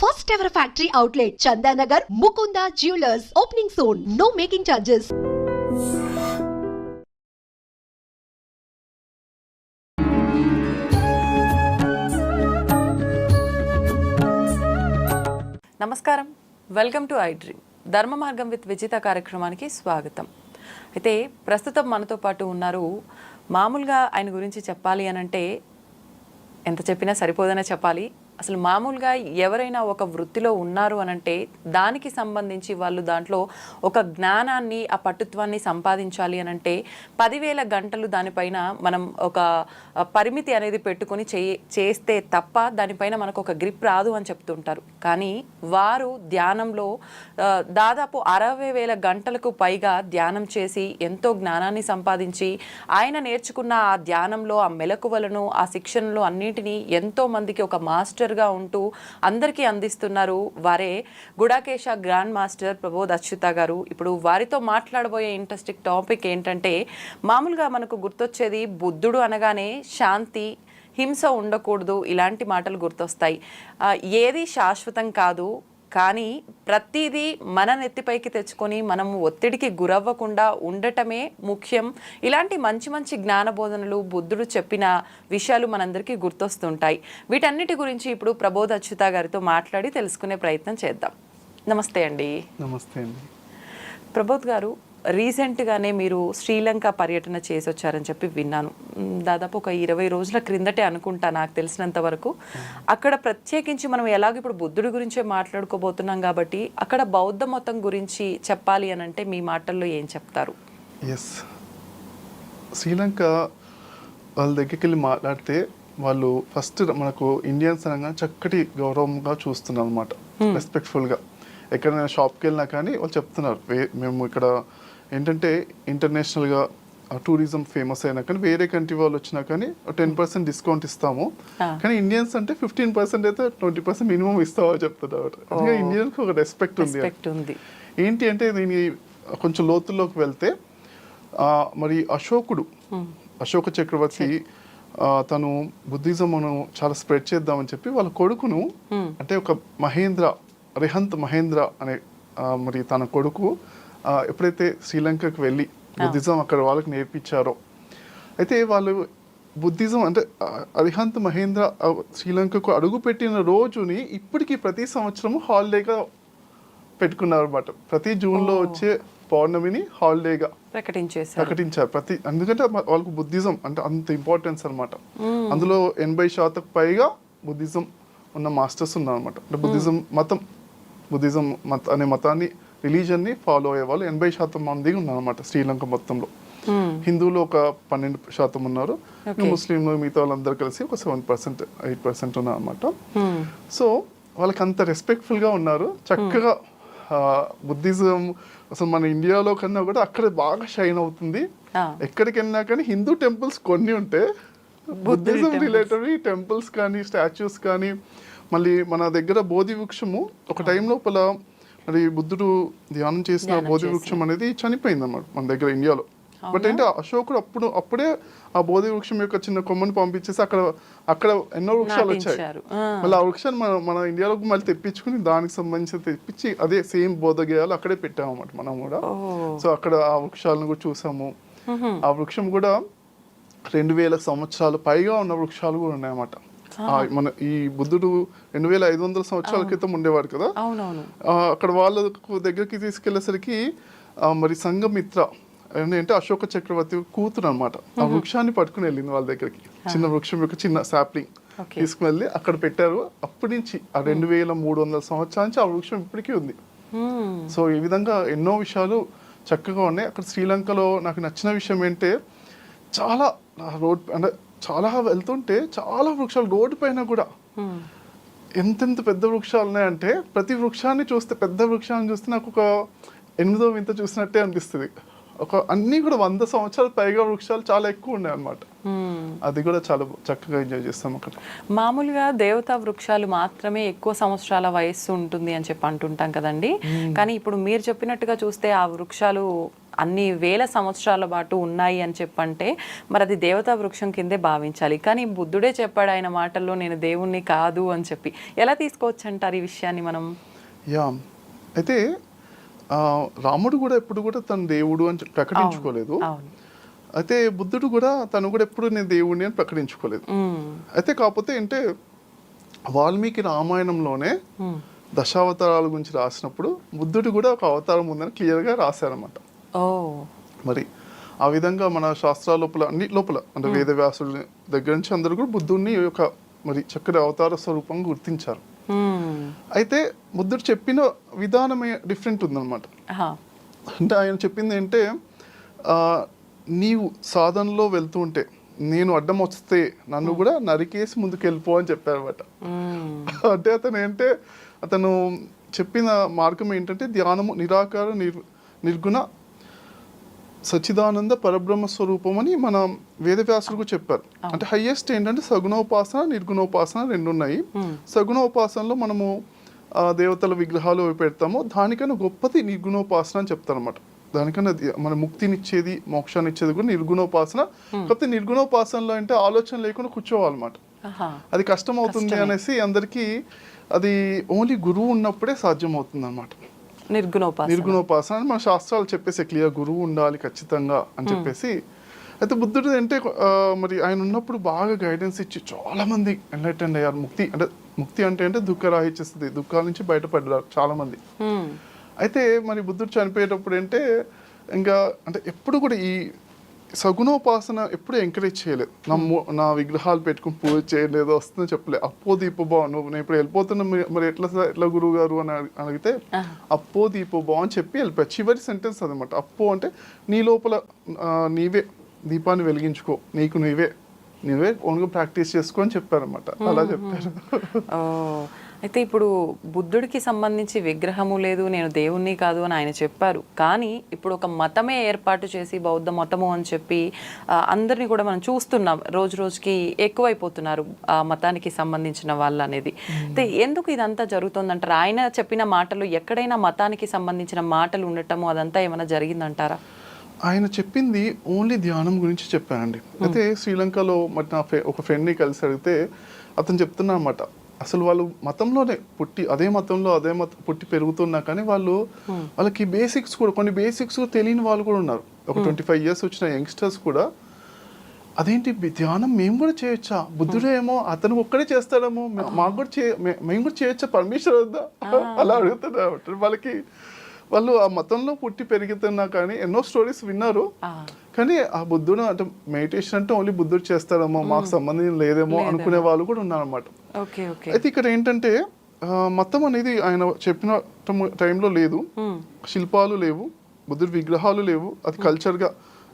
First ever factory outlet, Chandanagar, Mukunda Jewelers, opening soon. No making charges. నమస్కారం, welcome to I dream. ధర్మ మార్గం with Vijitha కార్యక్రమానికి స్వాగతం. అయితే ప్రస్తుతం మనతో పాటు ఉన్నారు. మామూలుగా ఆయన గురించి చెప్పాలి అనంటే ఎంత చెప్పినా సరిపోదనే చెప్పాలి. అసలు మామూలుగా ఎవరైనా ఒక వృత్తిలో ఉన్నారు అనంటే దానికి సంబంధించి వాళ్ళు దాంట్లో ఒక జ్ఞానాన్ని, ఆ పట్టుత్వాన్ని సంపాదించాలి అనంటే 10,000 గంటలు దానిపైన మనం ఒక పరిమితి అనేది పెట్టుకొని చేస్తే తప్ప దానిపైన మనకు ఒక గ్రిప్ రాదు అని చెప్తుంటారు. కానీ వారు ధ్యానంలో దాదాపు 60,000 గంటలకు పైగా ధ్యానం చేసి ఎంతో జ్ఞానాన్ని సంపాదించి ఆయన నేర్చుకున్న ఆ ధ్యానంలో ఆ మెలకువలను, ఆ శిక్షణలు అన్నింటినీ ఎంతో మందికి ఒక మాస్టర్గా ఉంటూ అందరికీ అందిస్తున్నారు. వారే గుడాకేశ గ్రాండ్ మాస్టర్ ప్రబోధ్ అచ్యుత గారు. ఇప్పుడు వారితో మాట్లాడబోయే ఇంట్రెస్టింగ్ టాపిక్ ఏంటంటే, మామూలుగా మనకు గుర్తొచ్చేది బుద్ధుడు అనగానే శాంతి, హింస ఉండకూడదు ఇలాంటి మాటలు గుర్తొస్తాయి. ఏది శాశ్వతం కాదు, కానీ ప్రతిదీ మన నెత్తిపైకి తెచ్చుకొని మనము ఒత్తిడికి గురవ్వకుండా ఉండటమే ముఖ్యం. ఇలాంటి మంచి మంచి జ్ఞాన బోధనలు, బుద్ధుడు చెప్పిన విషయాలు మనందరికీ గుర్తొస్తుంటాయి. వీటన్నిటి గురించి ఇప్పుడు ప్రబోధ్ అచ్యుత గారితో మాట్లాడి తెలుసుకునే ప్రయత్నం చేద్దాం. నమస్తే అండి. నమస్తే అండి. ప్రబోధ్ గారు, రీసెంట్గానే మీరు శ్రీలంక పర్యటన చేసి వచ్చారని చెప్పి విన్నాను. దాదాపు ఒక 20 రోజుల క్రిందటే అనుకుంటా నాకు తెలిసినంత వరకు. అక్కడ ప్రత్యేకించి మనం ఎలాగో ఇప్పుడు బుద్ధుడి గురించే మాట్లాడుకోబోతున్నాం కాబట్టి అక్కడ బౌద్ధ మతం గురించి చెప్పాలి అని అంటే మీ మాటల్లో ఏం చెప్తారు? ఎస్, శ్రీలంక వాళ్ళ దగ్గరికి వెళ్ళి మాట్లాడితే వాళ్ళు ఫస్ట్ మనకు ఇండియన్స్ అనగా చక్కటి గౌరవంగా చూస్తున్నారు అనమాట, రెస్పెక్ట్ఫుల్గా. ఎక్కడైనా షాప్కి వెళ్ళినా కానీ వాళ్ళు చెప్తున్నారు, మేము ఇక్కడ ఏంటంటే ఇంటర్నేషనల్గా టూరిజం ఫేమస్ అయినా కానీ వేరే కంట్రీ వాళ్ళు వచ్చినా కానీ 10% డిస్కౌంట్ ఇస్తాము, కానీ ఇండియన్స్ అంటే 15% అయితే 20% మినిమం ఇస్తామని చెప్తున్నారు. అందుకే ఇండియన్కి ఒక రెస్పెక్ట్ ఉంది. ఏంటి అంటే దీని కొంచెం లోతుల్లోకి వెళ్తే మరి అశోక చక్రవర్తి తను బుద్ధిజంను చాలా స్ప్రెడ్ చేద్దామని చెప్పి వాళ్ళ కొడుకును, అంటే ఒక రిహంత్ మహేంద్ర అనే మరి తన కొడుకు ఎప్పుడైతే శ్రీలంకకు వెళ్ళి బుద్ధిజం అక్కడ వాళ్ళకి నేర్పించారో, అయితే వాళ్ళు బుద్ధిజం అంటే అరిహంత్ మహేంద్ర శ్రీలంకకు అడుగుపెట్టిన రోజుని ఇప్పటికీ ప్రతి సంవత్సరము హాలిడేగా పెట్టుకున్నారు అనమాట. ప్రతి జూన్లో వచ్చే పౌర్ణమిని హాలిడేగా ప్రకటించారు. ఎందుకంటే వాళ్ళకు బుద్ధిజం అంటే అంత ఇంపార్టెన్స్ అనమాట. అందులో 80% పైగా బుద్ధిజం ఉన్న మాస్టర్స్ ఉన్నారనమాట. అంటే బుద్ధిజం అనే మతాన్ని, రిలీజన్ని ఫాలో అయ్యే వాళ్ళు 80% మంది ఉన్నారన్నమాట శ్రీలంక మొత్తంలో. హిందువులు ఒక 12% ఉన్నారు, ముస్లింలు మిగతా వాళ్ళందరూ కలిసి ఒక 7%, 8% ఉన్నారన్నమాట. సో వాళ్ళకి అంత రెస్పెక్ట్ఫుల్గా ఉన్నారు. చక్కగా బుద్ధిజం అసలు మన ఇండియాలో కన్నా కూడా అక్కడ బాగా షైన్ అవుతుంది. ఎక్కడికి వెళ్ళినా కానీ హిందూ టెంపుల్స్ కొన్ని ఉంటే బుద్ధిజం రిలేటెడ్ టెంపుల్స్ కానీ, స్టాచ్యూస్ కానీ, మళ్ళీ మన దగ్గర బోధి వృక్షము ఒక టైం లోపల మరి బుద్ధుడు ధ్యానం చేసిన బోధి వృక్షం అనేది చనిపోయింది అన్నమాట మన దగ్గర ఇండియాలో. బట్ ఏంటి అశోకుడు అప్పుడే ఆ బోధి వృక్షం యొక్క చిన్న కొమ్మని పంపించేసి అక్కడ ఎన్నో వృక్షాలు వచ్చాయి. మళ్ళీ ఆ వృక్షాన్ని మన ఇండియాలోకి మళ్ళీ తెప్పించుకుని దానికి సంబంధించి తెప్పించి అదే సేమ్ బోధగేయాలు అక్కడే పెట్టామన్నమాట మనం కూడా. సో అక్కడ ఆ వృక్షాలను కూడా చూసాము. ఆ వృక్షం కూడా 2,000 సంవత్సరాలు పైగా ఉన్న వృక్షాలు కూడా ఉన్నాయన్నమాట. మన ఈ బుద్ధుడు 2,500 సంవత్సరాల క్రితం ఉండేవాడు కదా. అక్కడ వాళ్ళ దగ్గరికి తీసుకెళ్లేసరికి మరి సంఘమిత్ర అంటే అశోక చక్రవర్తి కూతురు అనమాట, ఆ వృక్షాన్ని పట్టుకుని వెళ్ళింది వాళ్ళ దగ్గరికి. చిన్న వృక్షం యొక్క చిన్న సాప్లింగ్ తీసుకుని అక్కడ పెట్టారు. అప్పటి నుంచి ఆ 2,300 సంవత్సరాల నుంచి ఆ వృక్షం ఇప్పటికీ ఉంది. సో ఈ విధంగా ఎన్నో విషయాలు చక్కగా ఉన్నాయి. అక్కడ శ్రీలంకలో నాకు నచ్చిన విషయం ఏంటంటే చాలా రోడ్ అంటే చాలా వెళ్తుంటే చాలా వృక్షాలు రోడ్డు పైన కూడా ఎంతెంత పెద్ద వృక్షాలు ఉన్నాయంటే ప్రతి వృక్షాన్ని చూస్తే, పెద్ద వృక్షాన్ని చూస్తే నాకు ఒక 8వ వింత చూసినట్టే అనిపిస్తుంది. అన్నీ కూడా 100 సంవత్సరాలు పైగా వృక్షాలు చాలా ఎక్కువ ఉన్నాయి అన్నమాట. అది కూడా చాలా చక్కగా ఎంజాయ్ చేస్తాం అక్కడ. మామూలుగా దేవతా వృక్షాలు మాత్రమే ఎక్కువ సంవత్సరాల వయస్సు ఉంటుంది అని చెప్పి అంటుంటాం కదండి. కానీ ఇప్పుడు మీరు చెప్పినట్టుగా చూస్తే ఆ వృక్షాలు అన్ని వేల సంవత్సరాల పాటు ఉన్నాయి అని చెప్పంటే మరి అది దేవతా వృక్షం కిందే భావించాలి. కానీ బుద్ధుడే చెప్పాడు ఆయన మాటల్లో, నేను దేవుణ్ణి కాదు అని చెప్పి. ఎలా తీసుకోవచ్చు అంటారు ఈ విషయాన్ని మనం? యా, అయితే రాముడు కూడా ఎప్పుడు కూడా తను దేవుడు అని ప్రకటించుకోలేదు. అయితే బుద్ధుడు కూడా తను కూడా ఎప్పుడు నేను దేవుడిని అని ప్రకటించుకోలేదు. అయితే కాకపోతే అంటే వాల్మీకి రామాయణంలోనే దశావతారాల గురించి రాసినప్పుడు బుద్ధుడు కూడా ఒక అవతారం ఉందని క్లియర్గా రాశారన్నమాట. మరి ఆ విధంగా మన శాస్త్రాల లోపల అన్ని లోపల అంటే వేదవ్యాసుడి దగ్గర నుంచి అందరూ కూడా బుద్ధుడిని ఒక మరి చక్కటి అవతార స్వరూపంగా గుర్తించారు. అయితే బుద్ధుడు చెప్పిన విధానమే డిఫరెంట్ ఉందన్నమాట. అంటే ఆయన చెప్పింది ఏంటంటే నీవు సాధనలో వెళ్తూ ఉంటే నేను అడ్డం వస్తే నన్ను కూడా నరికేసి ముందుకు వెళ్ళిపో అని చెప్పారన్నమాట. అంటే అతను చెప్పిన మార్గం ఏంటంటే ధ్యానము నిరాకార నిర్గుణ సచ్చిదానంద పరబ్రహ్మ స్వరూపం అని మన వేదవ్యాసులు కూడా చెప్పారు. అంటే హైయెస్ట్ ఏంటంటే సగుణోపాసన నిర్గుణోపాసన రెండు ఉన్నాయి. సగుణోపాసనలో మనము దేవతల విగ్రహాలు పెడతాము, దానికన్నా గొప్పది నిర్గుణోపాసన అని చెప్తారన్నమాట. దానికన్నా మన ముక్తినిచ్చేది మోక్షాన్ని ఇచ్చేది కూడా నిర్గుణోపాసన. కాకపోతే నిర్గుణోపాసనలో అంటే ఆలోచన లేకుండా కూర్చోవాలన్నమాట. అది కష్టం అవుతుంది అనేసి అందరికీ అది ఓన్లీ గురువు ఉన్నప్పుడే సాధ్యం అవుతుంది అన్నమాట. నిర్గుణోపాసన అని మన శాస్త్రాలు చెప్పేసి క్లియర్ గురువు ఉండాలి ఖచ్చితంగా అని చెప్పేసి. అయితే బుద్ధుడు అంటే మరి ఆయన ఉన్నప్పుడు బాగా గైడెన్స్ ఇచ్చి చాలా మంది ఎన్లైటెండ్ అయ్యారు. ముక్తి అంటే దుఃఖరాహిత్యస్తుంది, దుఃఖాల నుంచి బయటపడ్డారు చాలా మంది. అయితే మరి బుద్ధుడు చనిపోయేటప్పుడు అంటే ఇంకా అంటే ఎప్పుడు కూడా ఈ సగుణోపాసన ఎప్పుడు ఎంకరేజ్ చేయలేదు. నా విగ్రహాలు పెట్టుకుని పూజ చేయలేదు వస్తుందని చెప్పలేదు. అప్పో దీపో బావ నువ్వు నేను ఇప్పుడు వెళ్ళిపోతున్నా మరి ఎట్లా గురువు గారు అని అడిగితే అప్పో దీపో బావ అని చెప్పి వెళ్ళిపోయారు. చివరి సెంటెన్స్ అదనమాట. అప్పో అంటే నీ లోపల నీవే దీపాన్ని వెలిగించుకో, నీకు నీవే ఓన్గా ప్రాక్టీస్ చేసుకో అని చెప్పారనమాట. అలా చెప్పారు. అయితే ఇప్పుడు బుద్ధుడికి సంబంధించి విగ్రహము లేదు, నేను దేవుణ్ణి కాదు అని ఆయన చెప్పారు. కానీ ఇప్పుడు ఒక మతమే ఏర్పాటు చేసి బౌద్ధ మతము అని చెప్పి అందరినీ కూడా మనం చూస్తున్నాం. రోజు రోజుకి ఎక్కువైపోతున్నారు ఆ మతానికి సంబంధించిన వాళ్ళు అనేది. అయితే ఎందుకు ఇదంతా జరుగుతుందంటారు? ఆయన చెప్పిన మాటలు ఎక్కడైనా మతానికి సంబంధించిన మాటలు ఉండటము అదంతా ఏమైనా జరిగిందంటారా? ఆయన చెప్పింది ఓన్లీ ధ్యానం గురించి చెప్పానండి. అయితే శ్రీలంకలో మరి నా ఒక ఫ్రెండ్ని కలిసి అడిగితే అతను చెప్తున్నా అన్నమాట, అసలు వాళ్ళు మతంలోనే పుట్టి అదే మతంలో పుట్టి పెరుగుతున్నా కానీ వాళ్ళకి బేసిక్స్ కూడా కొన్ని బేసిక్స్ తెలియని వాళ్ళు కూడా ఉన్నారు. ఒక 25 years వచ్చిన యంగ్స్టర్స్ కూడా అదేంటి ధ్యానం మేము కూడా చేయొచ్చా, బుద్ధుడే ఏమో అతను ఒక్కడే చేస్తాడేమో మాకు కూడా మేము కూడా చేయొచ్చా, పర్మిషన్ వద్దా అలా అడుగుతున్నారు. వాళ్ళు ఆ మతంలో పుట్టి పెరుగుతున్నా కానీ ఎన్నో స్టోరీస్ విన్నారు. కానీ ఆ బుద్ధుడు అంటే మెడిటేషన్ అంటే ఓన్లీ బుద్ధుడు చేస్తాడేమో మాకు సంబంధం లేదేమో అనుకునే వాళ్ళు కూడా ఉన్నారన్నమాట. అయితే ఇక్కడ ఏంటంటే మతం అనేది ఆయన చెప్పిన టైంలో లేదు, శిల్పాలు లేవు, బుద్ధుడి విగ్రహాలు లేవు. అది కల్చర్గా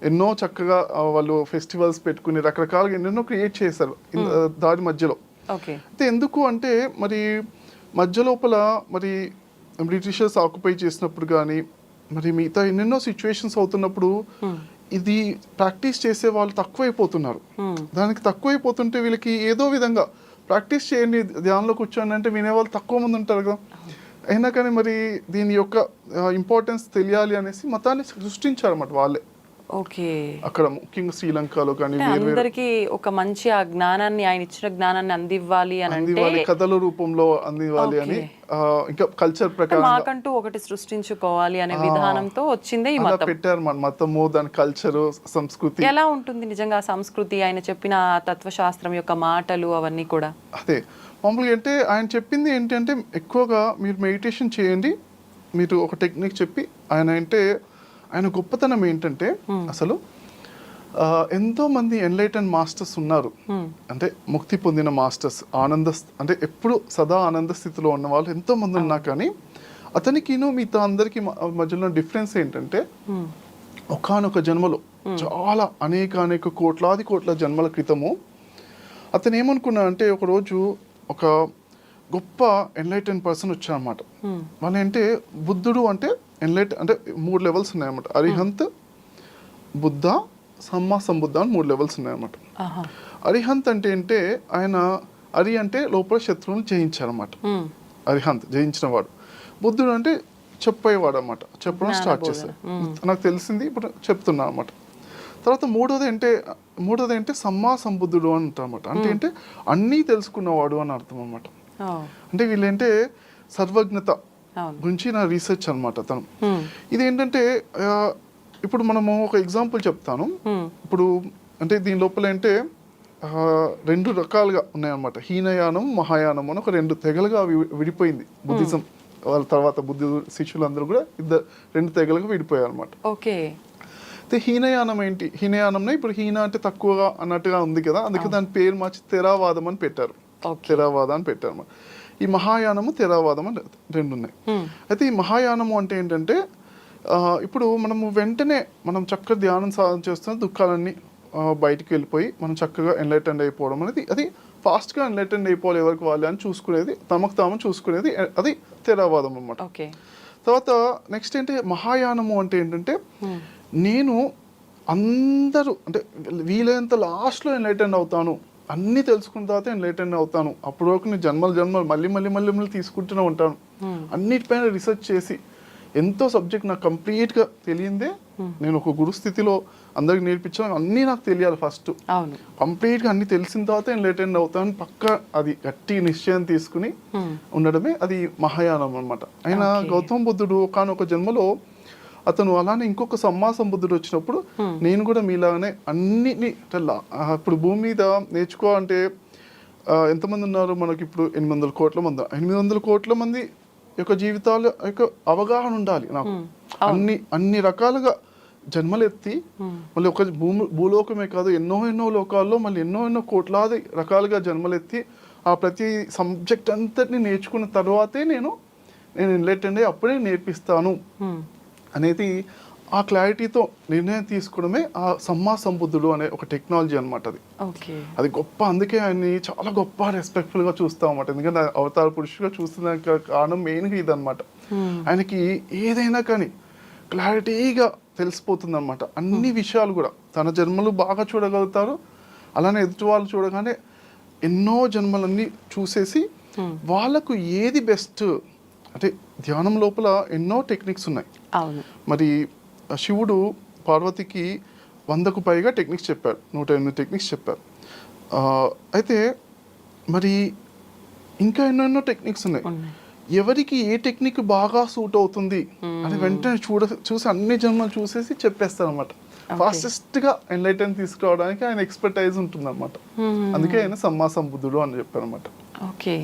ఎన్నో చక్కగా వాళ్ళు ఫెస్టివల్స్ పెట్టుకుని రకరకాలుగా ఎన్నెన్నో క్రియేట్ చేశారు దాని మధ్యలో. అయితే ఎందుకు అంటే మరి మధ్య లోపల మరి బ్రిటిషర్స్ ఆక్యుపై చేసినప్పుడు కానీ మరి మిగతా ఎన్నెన్నో సిచ్యువేషన్స్ అవుతున్నప్పుడు ఇది ప్రాక్టీస్ చేసే వాళ్ళు తక్కువైపోతున్నారు. దానికి తక్కువైపోతుంటే వీళ్ళకి ఏదో విధంగా ప్రాక్టీస్ చేయండి ధ్యానంలో కూర్చోండి అంటే వినేవాళ్ళు తక్కువ మంది ఉంటారు కదా. అయినా కానీ మరి దీని యొక్క ఇంపార్టెన్స్ తెలియాలి అనేసి మతాన్ని సృష్టించారన్నమాట వాళ్ళే. అక్కడ ముఖ్యంగా శ్రీలంకలో కానీ అందరికి ఒక మంచి ఆ జ్ఞానాన్ని ఆయన ఇచ్చిన జ్ఞానాన్ని అందివ్వాలి అని అంటే కథల రూపంలో అందివ్వాలి అని ఇంకా కల్చర్ ప్రకారం మాకంటూ ఒకటి సృష్టించుకోవాలి అనే విధానంతో వచ్చిందే ఈ మతం పెట్టారు. మన మతము దాని కల్చర్ సంస్కృతి ఎలా ఉంటుంది నిజంగా సంస్కృతి, ఆయన చెప్పిన తత్వశాస్త్రం యొక్క మాటలు అవన్నీ కూడా అదే మామూలుగా. అంటే ఆయన చెప్పింది ఏంటంటే ఎక్కువగా మీరు మెడిటేషన్ చేయండి, మీరు ఒక టెక్నిక్ చెప్పి ఆయన గొప్పతనం ఏంటంటే అసలు ఎంతో మంది ఎన్లైటన్ మాస్టర్స్ ఉన్నారు. అంటే ముక్తి పొందిన మాస్టర్స్ అంటే ఎప్పుడు సదా ఆనంద స్థితిలో ఉన్న వాళ్ళు ఎంతో మంది ఉన్నా కానీ అతనికి మిగతా అందరికి మధ్యలో డిఫరెన్స్ ఏంటంటే ఒకానొక జన్మలో చాలా అనేక కోట్ల జన్మల క్రితము అతను ఏమనుకున్నా అంటే ఒకరోజు ఒక గొప్ప ఎన్లైటన్ పర్సన్ వచ్చారన్నమాట. వాళ్ళు అంటే బుద్ధుడు అంటే అంటే 3 levels ఉన్నాయన్నమాట. అరిహంత్, బుద్ధ, సమ్మా సంబుద్ధ అని 3 లెవెల్స్ ఉన్నాయన్నమాట. ఆహా. అరిహంత్ అంటే ఆయన అరి అంటే లోపల శత్రువుని జయించారన్నమాట. అరిహంత్ జయించిన వాడు. బుద్ధుడు అంటే చెప్పేవాడు అన్నమాట, చెప్పడం స్టార్ట్ చేశారు. నాకు తెలిసింది ఇప్పుడు చెప్తున్నా అన్నమాట. తర్వాత మూడోది అంటే సమ్మా సంబుద్ధుడు అని అంటారు అన్నమాట. అంటే అన్నీ తెలుసుకున్నవాడు అని అర్థం అన్నమాట. అంటే వీళ్ళంటే సర్వజ్ఞత గురించి నా రీసెర్చ్ అనమాట తను. ఇదేంటంటే ఇప్పుడు మనము ఒక ఎగ్జాంపుల్ చెప్తాను. ఇప్పుడు అంటే దీని లోపల అంటే 2 రకాలుగా ఉన్నాయన్నమాట. హీనయానం, మహాయానం అని ఒక 2 తెగలుగా విడిపోయింది బుద్ధిజం. వాళ్ళ తర్వాత బుద్ధి శిష్యులందరూ కూడా 2 తెగలుగా విడిపోయారు అనమాట. ఓకే. అయితే హీనయానం ఏంటి? హీనయానంలో ఇప్పుడు హీన అంటే తక్కువగా అన్నట్టుగా ఉంది కదా, అందుకే దాని పేరు మార్చి తెరావాదం అని పెట్టారు. తెరావాద అని పెట్టారు అన్నమాట. ఈ మహాయానము, తెరావాదం అని 2 ఉన్నాయి. అయితే ఈ మహాయానము అంటే ఏంటంటే ఇప్పుడు మనము వెంటనే మనం చక్కగా ధ్యానం సాధన చేస్తున్న దుఃఖాలన్నీ బయటికి వెళ్ళిపోయి మనం చక్కగా ఎన్లైటెండ్ అయిపోవడం అనేది, అది ఫాస్ట్గా ఎన్లైటెండ్ అయిపోవాలి ఎవరికి వాళ్ళు అని చూసుకునేది, తమకు తాము చూసుకునేది, అది తెరావాదం అన్నమాట. తర్వాత నెక్స్ట్ ఏంటి మహాయానము అంటే ఏంటంటే నేను అందరూ అంటే వీలైనంత లాస్ట్లో ఎన్లైటెండ్ అవుతాను, అన్నీ తెలుసుకున్న తర్వాత ఎన్లైటెండ్ అవుతాను, అప్పటి వరకు నేను జన్మలు మళ్ళీ తీసుకుంటూనే ఉంటాను. అన్నిటిపైన రీసెర్చ్ చేసి ఎంతో సబ్జెక్ట్ నాకు కంప్లీట్గా తెలియందే నేను ఒక గురు స్థితిలో అందరికి నేర్పించాను. అన్నీ నాకు తెలియాలి ఫస్ట్, కంప్లీట్గా అన్ని తెలిసిన తర్వాత ఎన్లైటెండ్ అవుతాను పక్క, అది గట్టి నిశ్చయం తీసుకుని ఉండడమే అది మహాయానం అనమాట. ఆయన గౌతమ బుద్ధుడు ఒకనొక జన్మలో అతను అలానే ఇంకొక సమ్మా సంబుద్ధుడు వచ్చినప్పుడు నేను కూడా మీలాగానే అన్నిటినీ ఇప్పుడు భూమి మీద నేర్చుకోవాలంటే ఎంతమంది ఉన్నారు మనకి? ఇప్పుడు 800 కోట్ల మంది. 800 కోట్ల మంది యొక్క జీవితాల యొక్క అవగాహన ఉండాలి నాకు. అన్ని రకాలుగా జన్మలెత్తి మళ్ళీ ఒక భూలోకమే కాదు ఎన్నో లోకాల్లో మళ్ళీ ఎన్నో కోట్లాది రకాలుగా జన్మలెత్తి ఆ ప్రతి సబ్జెక్ట్ అంతటిని నేర్చుకున్న తర్వాతే నేను ఎన్లైటెండ్ అయ్యి అప్పుడే నేర్పిస్తాను అనేది ఆ క్లారిటీతో నిర్ణయం తీసుకోవడమే ఆ సమ్మా సంబుద్ధుడు అనే ఒక టెక్నాలజీ అనమాట. అది గొప్ప, అందుకే ఆయన్ని చాలా గొప్ప రెస్పెక్ట్ఫుల్గా చూస్తాం అన్నమాట. ఎందుకంటే అవతార పురుషుగా చూస్తున్న కారణం మెయిన్గా ఇదనమాట. ఆయనకి ఏదైనా కానీ క్లారిటీగా తెలిసిపోతుంది అనమాట. అన్ని విషయాలు కూడా తన జన్మలు బాగా చూడగలుగుతారు, అలానే ఎదుటి వాళ్ళు చూడగానే ఎన్నో జన్మలన్నీ చూసేసి వాళ్ళకు ఏది బెస్ట్ అంటే ధ్యానం లోపల ఎన్నో టెక్నిక్స్ ఉన్నాయి. మరి శివుడు పార్వతికి 100కు పైగా టెక్నిక్స్ చెప్పారు, 108 టెక్నిక్స్ చెప్పారు. అయితే మరి ఇంకా ఎన్నెన్నో టెక్నిక్స్ ఉన్నాయి. ఎవరికి ఏ టెక్నిక్ బాగా సూట్ అవుతుంది అని వెంటనే చూసి అన్ని జన్మలు చూసేసి చెప్పేస్తారు అనమాట. ఫాస్టెస్ట్గా ఎన్లైటెన్ తీసుకురావడానికి ఆయన ఎక్స్పర్టైజ్ ఉంటుంది అనమాట. అందుకే ఆయన సమ్మా సంబుద్ధుడు అని చెప్పారు అనమాట. ఓకే.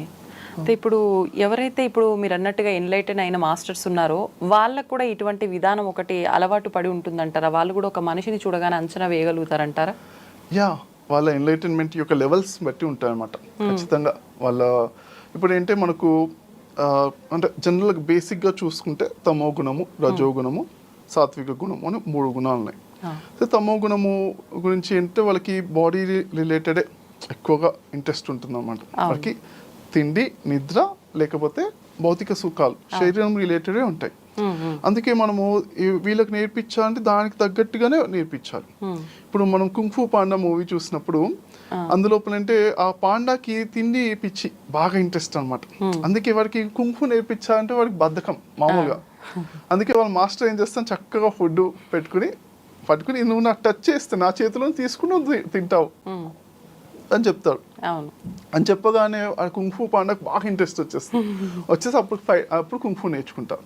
ఇప్పుడు ఎవరైతే ఇప్పుడు మీరు అన్నట్టుగా ఎన్లైటెన్ అయిన మాస్టర్స్ ఉన్నారో వాళ్ళకు కూడా ఇటువంటి విధానం ఒకటి అలవాటు పడి ఉంటుందంటారా? వాళ్ళు కూడా ఒక మనిషిని చూడగానే అంచనా వేయగలుగుతారంటారా? వాళ్ళ ఎన్లైటన్మెంట్ యొక్క లెవెల్స్ బట్టి ఉంటాయన్నమాట ఖచ్చితంగా. వాళ్ళ ఇప్పుడు ఏంటంటే మనకు అంటే జనరల్గా బేసిక్గా చూసుకుంటే తమో గుణము, రజో గుణము, సాత్విక గుణము అని 3 గుణాలు ఉన్నాయి. తమో గుణము గురించి అంటే వాళ్ళకి బాడీ రిలేటెడే ఎక్కువగా ఇంట్రెస్ట్ ఉంటుంది అన్నమాట. వాళ్ళకి తిండి, నిద్ర, లేకపోతే భౌతిక సుఖాలు శరీరం రిలేటెడే ఉంటాయి. అందుకే మనము వీళ్ళకి నేర్పించాలంటే దానికి తగ్గట్టుగానే నేర్పించాలి. ఇప్పుడు మనం కుంగ్ఫూ పాండా మూవీ చూసినప్పుడు అందులోపల అంటే ఆ పాండాకి తిండి పిచ్చి బాగా ఇంట్రెస్ట్ అనమాట. అందుకే వాడికి కుంగ్ఫూ నేర్పించాలంటే వాడికి బద్ధకం మామూలుగా. అందుకే వాళ్ళ మాస్టర్ ఏం చేస్తాను, చక్కగా ఫుడ్ పట్టుకుని నువ్వు నాకు టచ్ చేస్తే నా చేతిలో తీసుకుని తింటావు అని చెప్తాడు. అని చెప్పగానే ఆ కుంగ్ఫూ పాండాకు బాగా ఇంట్రెస్ట్ వచ్చేసి అప్పుడు కుంగ్ఫూ నేర్చుకుంటారు.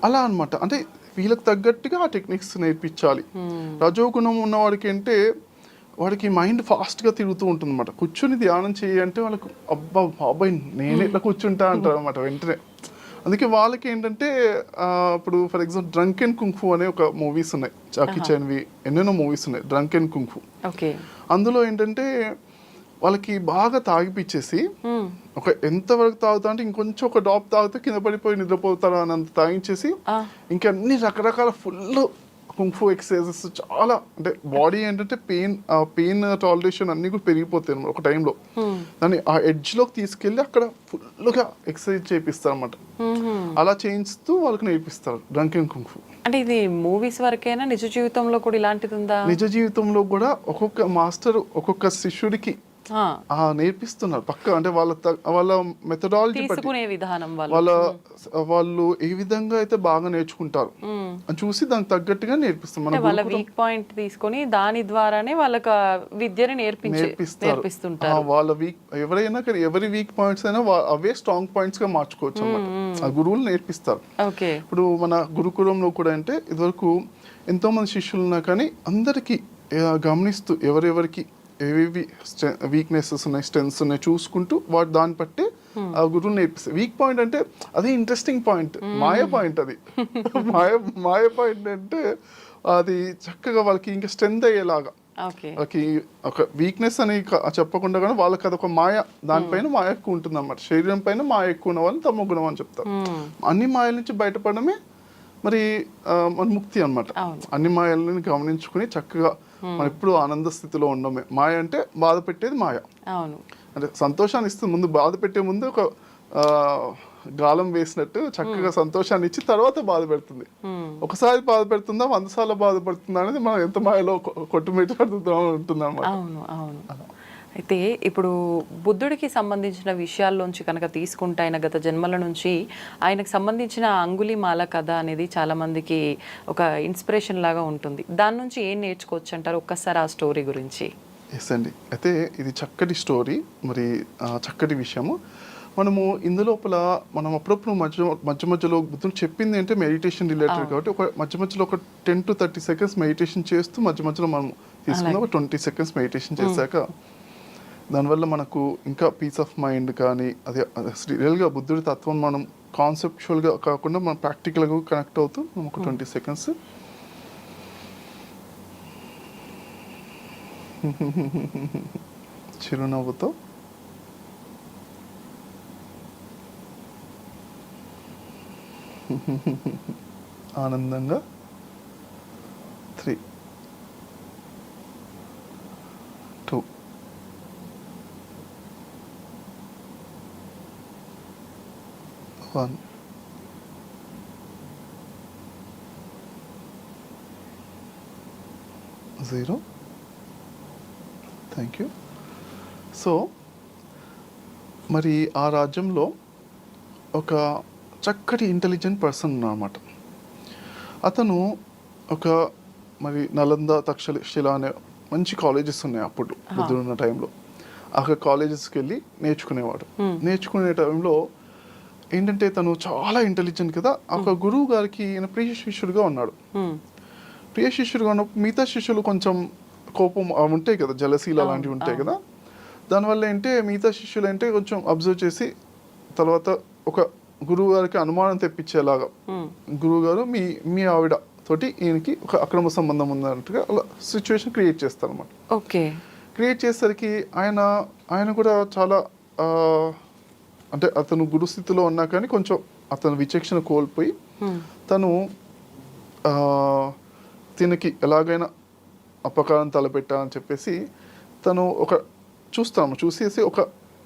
అలా అనమాట. అంటే వీళ్ళకి తగ్గట్టుగా ఆ టెక్నిక్స్ నేర్పించాలి. రజోగుణం ఉన్నవాడికి అంటే వాడికి మైండ్ ఫాస్ట్గా తిరుగుతూ ఉంటుంది అనమాట. కూర్చొని ధ్యానం చేయంటే వాళ్ళకు అబ్బా బాబాయ్ నేను ఎట్లా కూర్చుంటా అంటారు అనమాట వెంటనే. అందుకే వాళ్ళకి ఏంటంటే ఇప్పుడు for example drunk and kung fu అనే ఒక మూవీస్ ఉన్నాయి, జాకీ చాన్వి ఎన్నెన్నో మూవీస్ ఉన్నాయి డ్రంక్ అండ్ కుంగ్ఫూ. అందులో ఏంటంటే వాళ్ళకి బాగా తాగిపిచ్చేసి ఒక ఎంతవరకు తాగుతా అంటే ఇంకొంచెం ఒక డ్రాప్ తాగితే కింద పడిపోయి నిద్రపోతారు అని అంత తాగించేసి ఇంకా అన్ని రకరకాల ఫుల్ కుంఫు ఎక్సర్సైజెస్ చాలా అంటే బాడీ ఏంటంటే పెయిన్ టాలరేషన్ అన్ని కూడా పెరిగిపోతాయి అన్నమాట ఒక టైంలో. దాన్ని ఆ ఎడ్జ్లోకి తీసుకెళ్ళి అక్కడ ఫుల్గా ఎక్సర్సైజ్ చేపిస్తారు అనమాట. అలా చేయిస్తూ వాళ్ళకి నేర్పిస్తారు డ్రంకెన్ కుంఫు. అంటే ఇది మూవీస్ వరకేనా, నిజ జీవితంలో కూడా ఇలాంటిది ఉందా? నిజ జీవితంలో కూడా ఒక్కొక్క మాస్టర్ ఒక్కొక్క శిష్యుడికి నేర్పిస్తున్నారు పక్క. అంటే వాళ్ళ మెథడాలజీ తీసుకునే విధానం వాళ్ళు ఏ విధంగా అయితే బాగా నేర్చుకుంటారు అని చూసి దానికి తగ్గట్టుగా నేర్పిస్తాం. వాళ్ళ వీక్ పాయింట్ తీసుకొని దాని ద్వారానే వాళ్ళకి విద్యని నేర్పిస్తుంటారు. వాళ్ళ ఎవరి వీక్ పాయింట్స్ అయినా అవే స్ట్రాంగ్ పాయింట్స్ గా మార్చుకోవచ్చు అన్నమాట. ఆ గురువులు నేర్పిస్తారు. ఇప్పుడు మన గురుకులంలో కూడా అంటే ఇదివరకు ఎంతో మంది శిష్యులు ఉన్నా కానీ అందరికి గమనిస్తూ ఎవరెవరికి ఏవేవి వీక్నెసెస్ ఉన్నాయి, స్ట్రెంగ్స్ ఉన్నాయి చూసుకుంటూ దాన్ని బట్టి ఆ గురువు నేర్పిస్తారు. వీక్ పాయింట్ అంటే అది ఇంట్రెస్టింగ్ పాయింట్, మాయ పాయింట్. అది మాయ పాయింట్ అంటే అది చక్కగా వాళ్ళకి ఇంకా స్ట్రెంత్ అయ్యేలాగా, వాళ్ళకి ఒక వీక్నెస్ అని చెప్పకుండా కానీ వాళ్ళకి అదొక మాయ, దానిపైన మాయ ఎక్కువ ఉంటుంది అన్నమాట. శరీరం పైన మాయ ఎక్కువ ఉన్న వాళ్ళని తమ గుణం అని చెప్తారు. అన్ని మాయల నుంచి బయటపడమే మరి మన ముక్తి అన్నమాట. అన్ని మాయలను గమనించుకుని చక్కగా మనం ఎప్పుడు ఆనంద స్థితిలో ఉండమే. మాయ అంటే బాధ పెట్టేది మాయ. అంటే సంతోషాన్ని ఇస్తుంది, ముందు బాధ పెట్టే ముందు ఒక గాలం వేసినట్టు చక్కగా సంతోషాన్ని ఇచ్చి తర్వాత బాధ పెడుతుంది. ఒకసారి బాధ పెడుతుందా 100 సార్లు బాధపడుతుందా అనేది మనం ఎంత మాయలో కొట్టుమిట్టాడుతూ ఉంటుంది అన్నమాట. అయితే ఇప్పుడు బుద్ధుడికి సంబంధించిన విషయాల్లోంచి కనుక తీసుకుంటే ఆయన గత జన్మల నుంచి ఆయనకు సంబంధించిన అంగుళిమాల కథ అనేది చాలా మందికి ఒక ఇన్స్పిరేషన్ లాగా ఉంటుంది. దాని నుంచి ఏం నేర్చుకోవచ్చు అంటారు? ఒక్కసారి ఆ స్టోరీ గురించి. ఎస్ అండి, అయితే ఇది చక్కటి స్టోరీ, మరి చక్కటి విషయము. మనము ఇందులోపల మనం అప్పుడప్పుడు మధ్యలో బుద్ధుడు చెప్పింది అంటే మెడిటేషన్ రిలేటెడ్ కాబట్టి ఒక మధ్యలో ఒక 10 to 30 seconds మెడిటేషన్ చేస్తూ మధ్యలో మనం తీసుకుందాం. ఒక 20 seconds మెడిటేషన్ చేశాక దానివల్ల మనకు ఇంకా పీస్ ఆఫ్ మైండ్ కానీ అదే రియల్గా బుద్ధుడి తత్వం మనం కాన్సెప్చువల్గా కాకుండా మనం ప్రాక్టికల్గా కనెక్ట్ అవుతూ మనం ఒక 20 seconds చిరునవ్వుతో ఆనందంగా 3, 2, 1. Zero. Thank you. సో మరి ఆ రాజ్యంలో ఒక చక్కటి ఇంటెలిజెంట్ పర్సన్ అన్నమాట. అతను ఒక మరి నలంద, తక్షశిల అనే మంచి కాలేజెస్ ఉన్నాయి అప్పుడు బుద్ధుడు ఉన్న టైంలో. ఆ కాలేజెస్కి వెళ్ళి నేర్చుకునేవాడు. నేర్చుకునే టైంలో ఏంటంటే తను చాలా ఇంటెలిజెంట్ కదా. ఒక గురువు గారికి ఈయన ప్రియ శిష్యుడిగా ఉన్నాడు. ప్రియ శిష్యుడిగా ఉన్నప్పుడు మిగతా శిష్యులు కొంచెం కోపం ఉంటాయి కదా, జలసీలు అలాంటివి ఉంటాయి కదా. దానివల్ల ఏంటంటే మిగతా శిష్యులు అంటే కొంచెం అబ్జర్వ్ చేసి తర్వాత ఒక గురువు గారికి అనుమానం తెప్పించేలాగా గురువు గారు మీ ఆవిడ తోటి ఈయనకి ఒక అక్రమ సంబంధం ఉందన్నట్టుగా అలా సిచ్యువేషన్ క్రియేట్ చేస్తారు అన్నమాట. క్రియేట్ చేసేసరికి ఆయన కూడా చాలా అంటే అతను గురుస్థితిలో ఉన్నా కానీ కొంచెం అతను విచక్షణ కోల్పోయి తను తినకి ఎలాగైనా అపకారం తలపెట్టాలని చెప్పేసి తను ఒక చూసేసి ఒక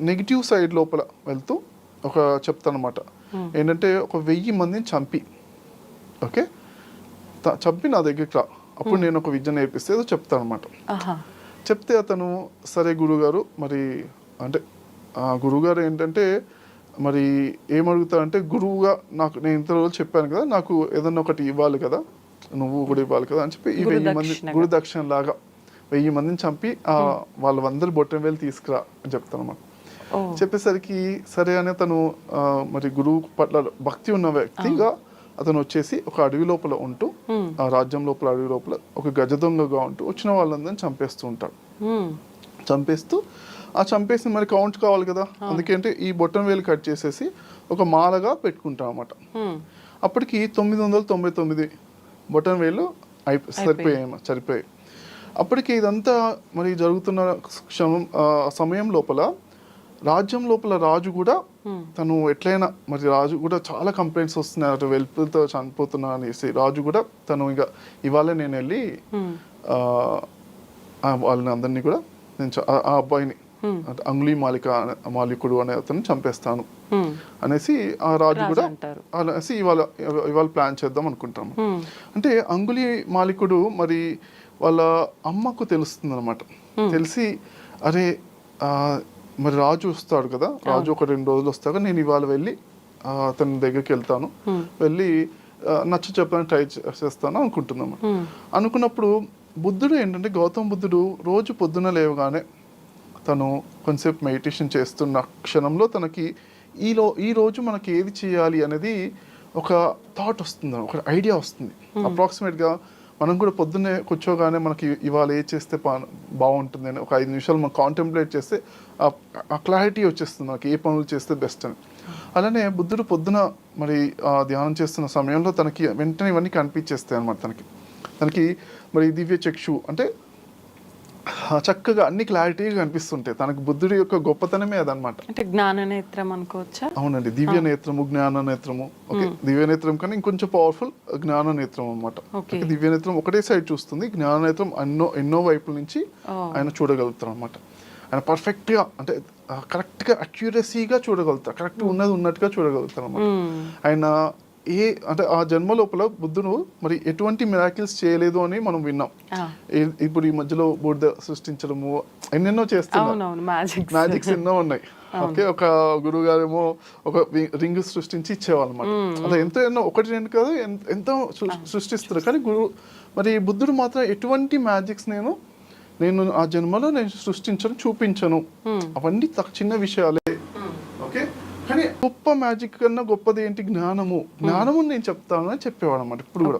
నెగిటివ్ సైడ్ లోపల వెళ్తూ ఒక చెప్తానమాట. ఏంటంటే ఒక 1000 మందిని చంపి చంపి నా దగ్గరికి రా, అప్పుడు నేను ఒక విద్య నేర్పిస్తే ఏదో చెప్తాను అనమాట. చెప్తే అతను సరే గురుగారు, మరి అంటే గురువుగారు ఏంటంటే మరి ఏమడుగుతారంటే గురువుగా నాకు నేను ఇంత రోజులు చెప్పాను కదా, నాకు ఏదన్నా ఒకటి ఇవ్వాలి కదా, నువ్వు కూడా ఇవ్వాలి కదా అని చెప్పి ఈ 1000 మంది గురుదక్షిణ లాగా 1000 మందిని చంపి వాళ్ళందరూ బొట్టం వేలు తీసుకురా అని చెప్తాను అన్నమాట. చెప్పేసరికి సరే అని తను మరి గురువు పట్ల భక్తి ఉన్న వ్యక్తిగా అతను వచ్చేసి ఒక అడవి లోపల ఉంటూ ఆ రాజ్యం లోపల అడవి లోపల ఒక గజ దొంగగా ఉంటూ వచ్చిన వాళ్ళందరినీ చంపేస్తూ ఉంటాడు. చంపేస్తూ చంపేసి మరి కౌంట్ కావాలి కదా, అందుకంటే ఈ బొట్టం వేలు కట్ చేసేసి ఒక మాలగా పెట్టుకుంటాం అన్నమాట. అప్పటికి 999 బొట్టం వేలు సరిపోయాయి. అప్పటికి ఇదంతా మరి జరుగుతున్న సమయం లోపల రాజ్యం లోపల రాజు కూడా తను ఎట్లయినా మరి రాజు కూడా చాలా కంప్లైంట్స్ వస్తున్నాయి వెల్పులతో చనిపోతున్నా అనేసి రాజు కూడా తను ఇక ఇవాళ నేను వెళ్ళి వాళ్ళని అందరినీ కూడా నేను ఆ అబ్బాయిని అంగుళీ మాలికుడు అనే అతను చంపేస్తాను అనేసి ఆ రాజు కూడా అనేసి ఇవాళ ప్లాన్ చేద్దాం అనుకుంటాము. అంటే అంగుళీ మాలికుడు మరి వాళ్ళ అమ్మకు తెలుస్తుంది అనమాట. తెలిసి అరే మరి రాజు వస్తాడు కదా, రాజు ఒక 2 రోజులు వస్తాక నేను ఇవాళ వెళ్ళి అతని దగ్గరికి వెళ్తాను, వెళ్ళి నచ్చ చెప్పడానికి ట్రై చేస్తాను అనుకుంటున్నాము. అనుకున్నప్పుడు బుద్ధుడు ఏంటంటే గౌతమ బుద్ధుడు రోజు పొద్దున లేవగానే తను కొంచెంసేపు మెడిటేషన్ చేస్తున్న క్షణంలో తనకి ఈ రోజు మనకి ఏది చేయాలి అనేది ఒక థాట్ వస్తుంది, ఒక ఐడియా వస్తుంది. అప్రాక్సిమేట్గా మనం కూడా పొద్దున్నే కూర్చోగానే మనకి ఇవాళ ఏ చేస్తే బాగుంటుంది అని ఒక 5 నిమిషాలు మనం కాంటెంప్లేట్ చేస్తే ఆ క్లారిటీ వచ్చేస్తుంది మనకి ఏ పనులు చేస్తే బెస్ట్ అని. అలానే బుద్ధుడు పొద్దున మరి ధ్యానం చేస్తున్న సమయంలో తనకి వెంటనే ఇవన్నీ కనిపించేస్తాయి అనమాట. తనకి మరి దివ్య చక్షు అంటే చక్కగా అన్ని క్లారిటీగా కనిపిస్తుంటాయి. తనకు బుద్ధుడి యొక్క గొప్పతనమే అదనమాట. అంటే జ్ఞాన నేత్రం అనుకోవచ్చా? అవునండి, దివ్య నేత్రము, జ్ఞాన నేత్రము. ఓకే, దివ్య నేత్రం కానీ ఇంకొంచెం పవర్ఫుల్ జ్ఞాన నేత్రం అనమాట. దివ్య నేత్రం ఒకటే సైడ్ చూస్తుంది, జ్ఞాన నేత్రం ఎన్నో వైపుల నుంచి ఆయన చూడగలుగుతారు అనమాట. ఆయన పర్ఫెక్ట్గా అంటే కరెక్ట్గా అక్యురసీగా చూడగలుగుతారు, కరెక్ట్ ఉన్నది ఉన్నట్టుగా చూడగలుగుతారు అనమాట. ఆయన అంటే ఆ జన్మ లోపల బుద్ధుడు మరి ఎటువంటి మిరాకిల్స్ చేయలేదు అని మనం విన్నాం. ఇప్పుడు ఈ మధ్యలో బుద్ధ సృష్టించడము ఎన్నెన్నో చేస్తున్నారు, మ్యాజిక్స్ ఎన్నో ఉన్నాయి. ఓకే, ఒక గురువు గారేమో ఒక రింగ్ సృష్టించి ఇచ్చేవాళ్ళు అనమాట. అలా ఎన్నో 1-2 కాదు ఎంతో సృష్టిస్తారు. కానీ మరి బుద్ధుడు మాత్రం ఎటువంటి మ్యాజిక్స్ నేను ఆ జన్మలో నేను సృష్టించను, చూపించను. అవన్నీ చిన్న విషయాలే. ఓకే, కానీ గొప్ప మ్యాజిక్ కన్నా గొప్పది ఏంటి? జ్ఞానము నేను చెప్తాను అని చెప్పేవాడు అనమాట. ఇప్పుడు కూడా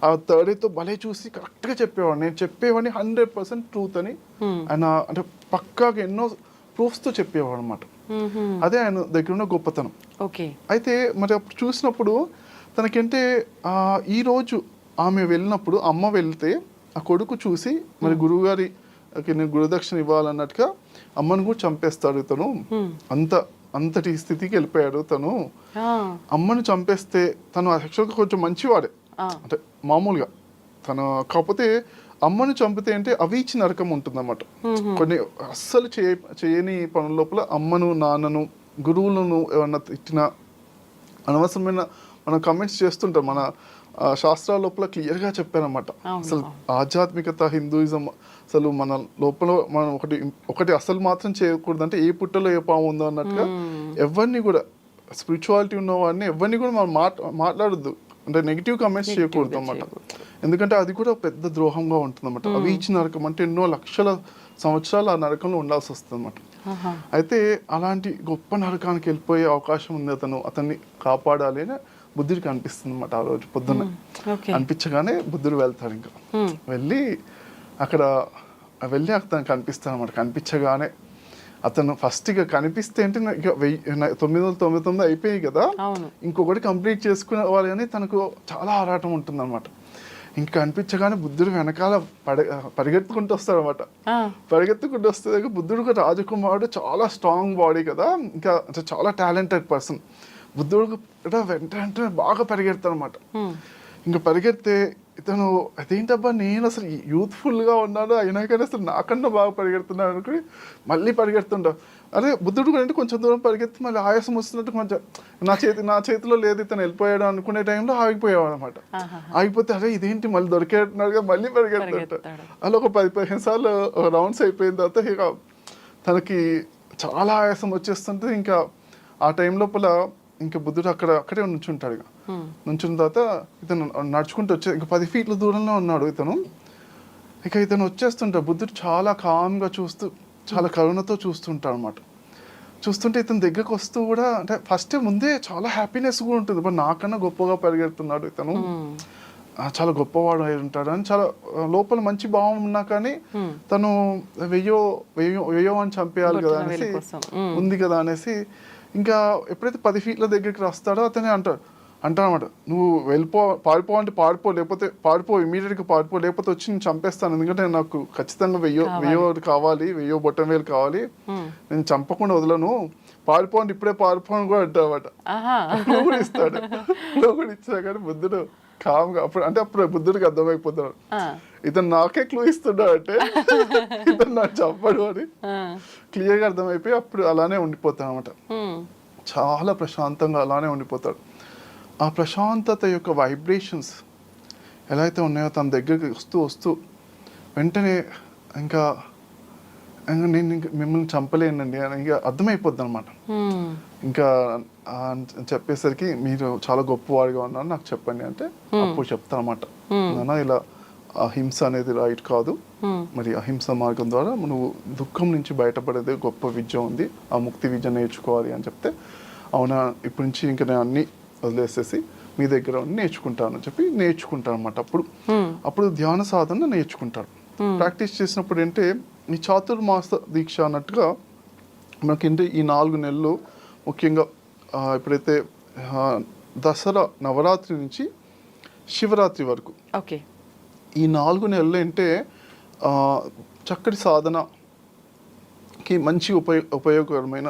ఆ థర్డ్తో భలే చూసి కరెక్ట్ గా చెప్పేవాడు. నేను చెప్పేవాడిని 100% ట్రూత్ అని ఆయన అంటే పక్కాగా ఎన్నో ప్రూఫ్స్ తో చెప్పేవాడు అనమాట. అదే ఆయన దగ్గర ఉన్న గొప్పతనం. అయితే మరి అప్పుడు చూసినప్పుడు తనకంటే ఈ రోజు ఆమె వెళ్ళినప్పుడు అమ్మ వెళ్తే ఆ కొడుకు చూసి మరి గురువు గారి నేను గురుదక్షిణ ఇవ్వాలన్నట్టుగా అమ్మను కూడా చంపేస్తాడు తను. అంతటి స్థితికి వెళ్ళిపోయాడు తను. అమ్మను చంపేస్తే తను యాక్చువల్గా కొంచెం మంచివాడే అంటే మామూలుగా తను. కాకపోతే అమ్మను చంపితే అంటే అవీచి నరకం ఉంటుందన్నమాట. కొన్ని అస్సలు చేయని పనుల లోపల అమ్మను, నాన్నను, గురువులను ఏమన్నా తిట్టినా అనవసరమైన మనం కమెంట్స్ చేస్తుంటాం. మన శాస్త్రాల లోపల క్లియర్గా చెప్పారన్నమాట. అసలు ఆధ్యాత్మికత, హిందూయిజం అసలు మన లోపల మనం ఒకటి అసలు మాత్రం చేయకూడదు. అంటే ఏ పుట్టలో ఏ పాము ఉందో అన్నట్టుగా ఎవరిని కూడా స్పిరిచువాలిటీ ఉన్న వాడిని ఎవరిని కూడా మనం మాట్లాడొద్దు, అంటే నెగిటివ్ కమెంట్స్ చేయకూడదు అన్నమాట. ఎందుకంటే అది కూడా పెద్ద ద్రోహంగా ఉంటుంది అన్నమాట. అవి ఇచ్చిన నరకం అంటే ఎన్నో లక్షల సంవత్సరాలు ఆ నరకంలో ఉండాల్సి వస్తుంది అన్నమాట. అయితే అలాంటి గొప్ప నరకానికి వెళ్ళిపోయే అవకాశం ఉంది. అతన్ని కాపాడాలి అని బుద్ధుడికి అనిపిస్తుంది అన్నమాట. ఆ రోజు పొద్దున్న అనిపించగానే బుద్ధుడు వెళ్తాడు. ఇంకా వెళ్ళి అతను కనిపిస్తాడు అన్నమాట. కనిపించగానే అతను ఫస్ట్ ఇక కనిపిస్తే అంటే 999 అయిపోయాయి కదా, ఇంకొకటి కంప్లీట్ చేసుకునేవాలి అని తనకు చాలా ఆరాటం ఉంటుంది అనమాట. ఇంకా కనిపించగానే బుద్ధుడు వెనకాల పరిగెత్తుకుంటూ వస్తాడు అనమాట. పరిగెత్తుకుంటూ వస్తే బుద్ధుడు రాజకుమారుడు, చాలా స్ట్రాంగ్ బాడీ కదా, ఇంకా చాలా టాలెంటెడ్ పర్సన్. బుద్ధుడు వెంటనే బాగా పరిగెడతాడు అనమాట. ఇంకా పరిగెడితే ఇతను అదేంటబ్బా నేను అసలు యూత్ఫుల్గా ఉన్నాను అయినా కానీ అసలు నాకన్నా బాగా పరిగెడుతున్నాను అనుకుని మళ్ళీ పరిగెడుతుంటా. అదే బుద్ధుడు అంటే కొంచెం దూరం పరిగెత్తి మళ్ళీ ఆయాసం వస్తున్నట్టు కొంచెం నా చేతిలో లేదు ఇతను వెళ్ళిపోయాడు అనుకునే టైంలో ఆగిపోయాడు అనమాట. ఆగిపోతే అరే ఇదేంటి మళ్ళీ దొరికేట్టున్నాడుగా మళ్ళీ పరిగెడుతుంటా. అలా ఒక 10-15 సార్లు రౌండ్స్ అయిపోయిన తర్వాత ఇక తనకి చాలా ఆయాసం వచ్చేస్తుంటే ఇంకా ఆ టైం లోపల ఇంకా బుద్ధుడు అక్కడే నుంచుంటాడు. ఇక నుంచున్న తర్వాత ఇతను నడుచుకుంటూ ఇంకా 10 ఫీట్ల దూరంలో ఉన్నాడు ఇతను. ఇతను వచ్చేస్తుంటాడు. బుద్ధుడు చాలా కామ్గా చూస్తూ చాలా కరుణతో చూస్తుంటాడు అనమాట. చూస్తుంటే ఇతని దగ్గరకు వస్తూ కూడా అంటే ఫస్ట్ ముందే చాలా హ్యాపీనెస్ కూడా ఉంటుంది. బట్ నాకన్నా గొప్పగా పరిగెడుతున్నాడు ఇతను, చాలా గొప్పవాడు అయి ఉంటాడు అని చాలా లోపల మంచి భావం ఉన్నా కానీ తను వెయ్యో అని చంపేయాలి కదా అనేసి ఉంది కదా అనేసి ఇంకా ఎప్పుడైతే 10 ఫీట్ల దగ్గరికి వస్తాడో అతనే అంటాడనమాట, నువ్వు పారిపో అంటే పారిపో ఇమీడియట్గా పారిపో, లేకపోతే వచ్చి నేను చంపేస్తాను. ఎందుకంటే నాకు ఖచ్చితంగా వెయ్యో కావాలి, 1000 బొట్టం వేలు కావాలి, నేను చంపకుండా వదలను. పారిపోండి ఇప్పుడే పారిపోని కూడా అంటారన్నమాట. ఆహా. క్లూ కూడా ఇస్తాడు. క్లూ కూడా ఇచ్చినా కానీ బుద్ధుడు కామ్గా అప్పుడు బుద్ధుడికి అర్థమైపోతున్నాడు, ఇతను నాకే క్లూ ఇస్తున్నాడు అంటే ఇతను నాకు చెప్పడు అని క్లియర్గా అర్థమైపోయి అప్పుడు అలానే ఉండిపోతాడు అనమాట. చాలా ప్రశాంతంగా అలానే ఉండిపోతాడు. ఆ ప్రశాంతత యొక్క వైబ్రేషన్స్ ఎలా అయితే ఉన్నాయో తన దగ్గరికి వస్తూ వస్తూ వెంటనే ఇంకా నేను మిమ్మల్ని చంపలేనండి అని ఇంకా అర్థమైపోద్ది అనమాట. ఇంకా చెప్పేసరికి మీరు చాలా గొప్పవాడిగా ఉన్నారు నాకు చెప్పండి అంటే అప్పుడు చెప్తాను అనమాట, నాన్న ఇలా అహింస అనేది రైట్ కాదు, మరి అహింస మార్గం ద్వారా నువ్వు దుఃఖం నుంచి బయటపడేది గొప్ప విద్య ఉంది, ఆ ముక్తి విద్య నేర్చుకోవాలి అని చెప్తే, అవునా ఇప్పటి నుంచి ఇంకా నేను అన్ని వదిలేసేసి మీ దగ్గర నేర్చుకుంటాను అని చెప్పి నేర్చుకుంటాను అనమాట. అప్పుడు ధ్యాన సాధన నేర్చుకుంటాడు. ప్రాక్టీస్ చేసినప్పుడు ఏంటంటే ఈ చాతుర్మాస దీక్ష అన్నట్టుగా మనకేంటి ఈ 4 నెలలు ముఖ్యంగా ఎప్పుడైతే దసరా నవరాత్రి నుంచి శివరాత్రి వరకు ఓకే ఈ 4 నెలలు అంటే చక్కటి సాధనకి మంచి ఉపయోగకరమైన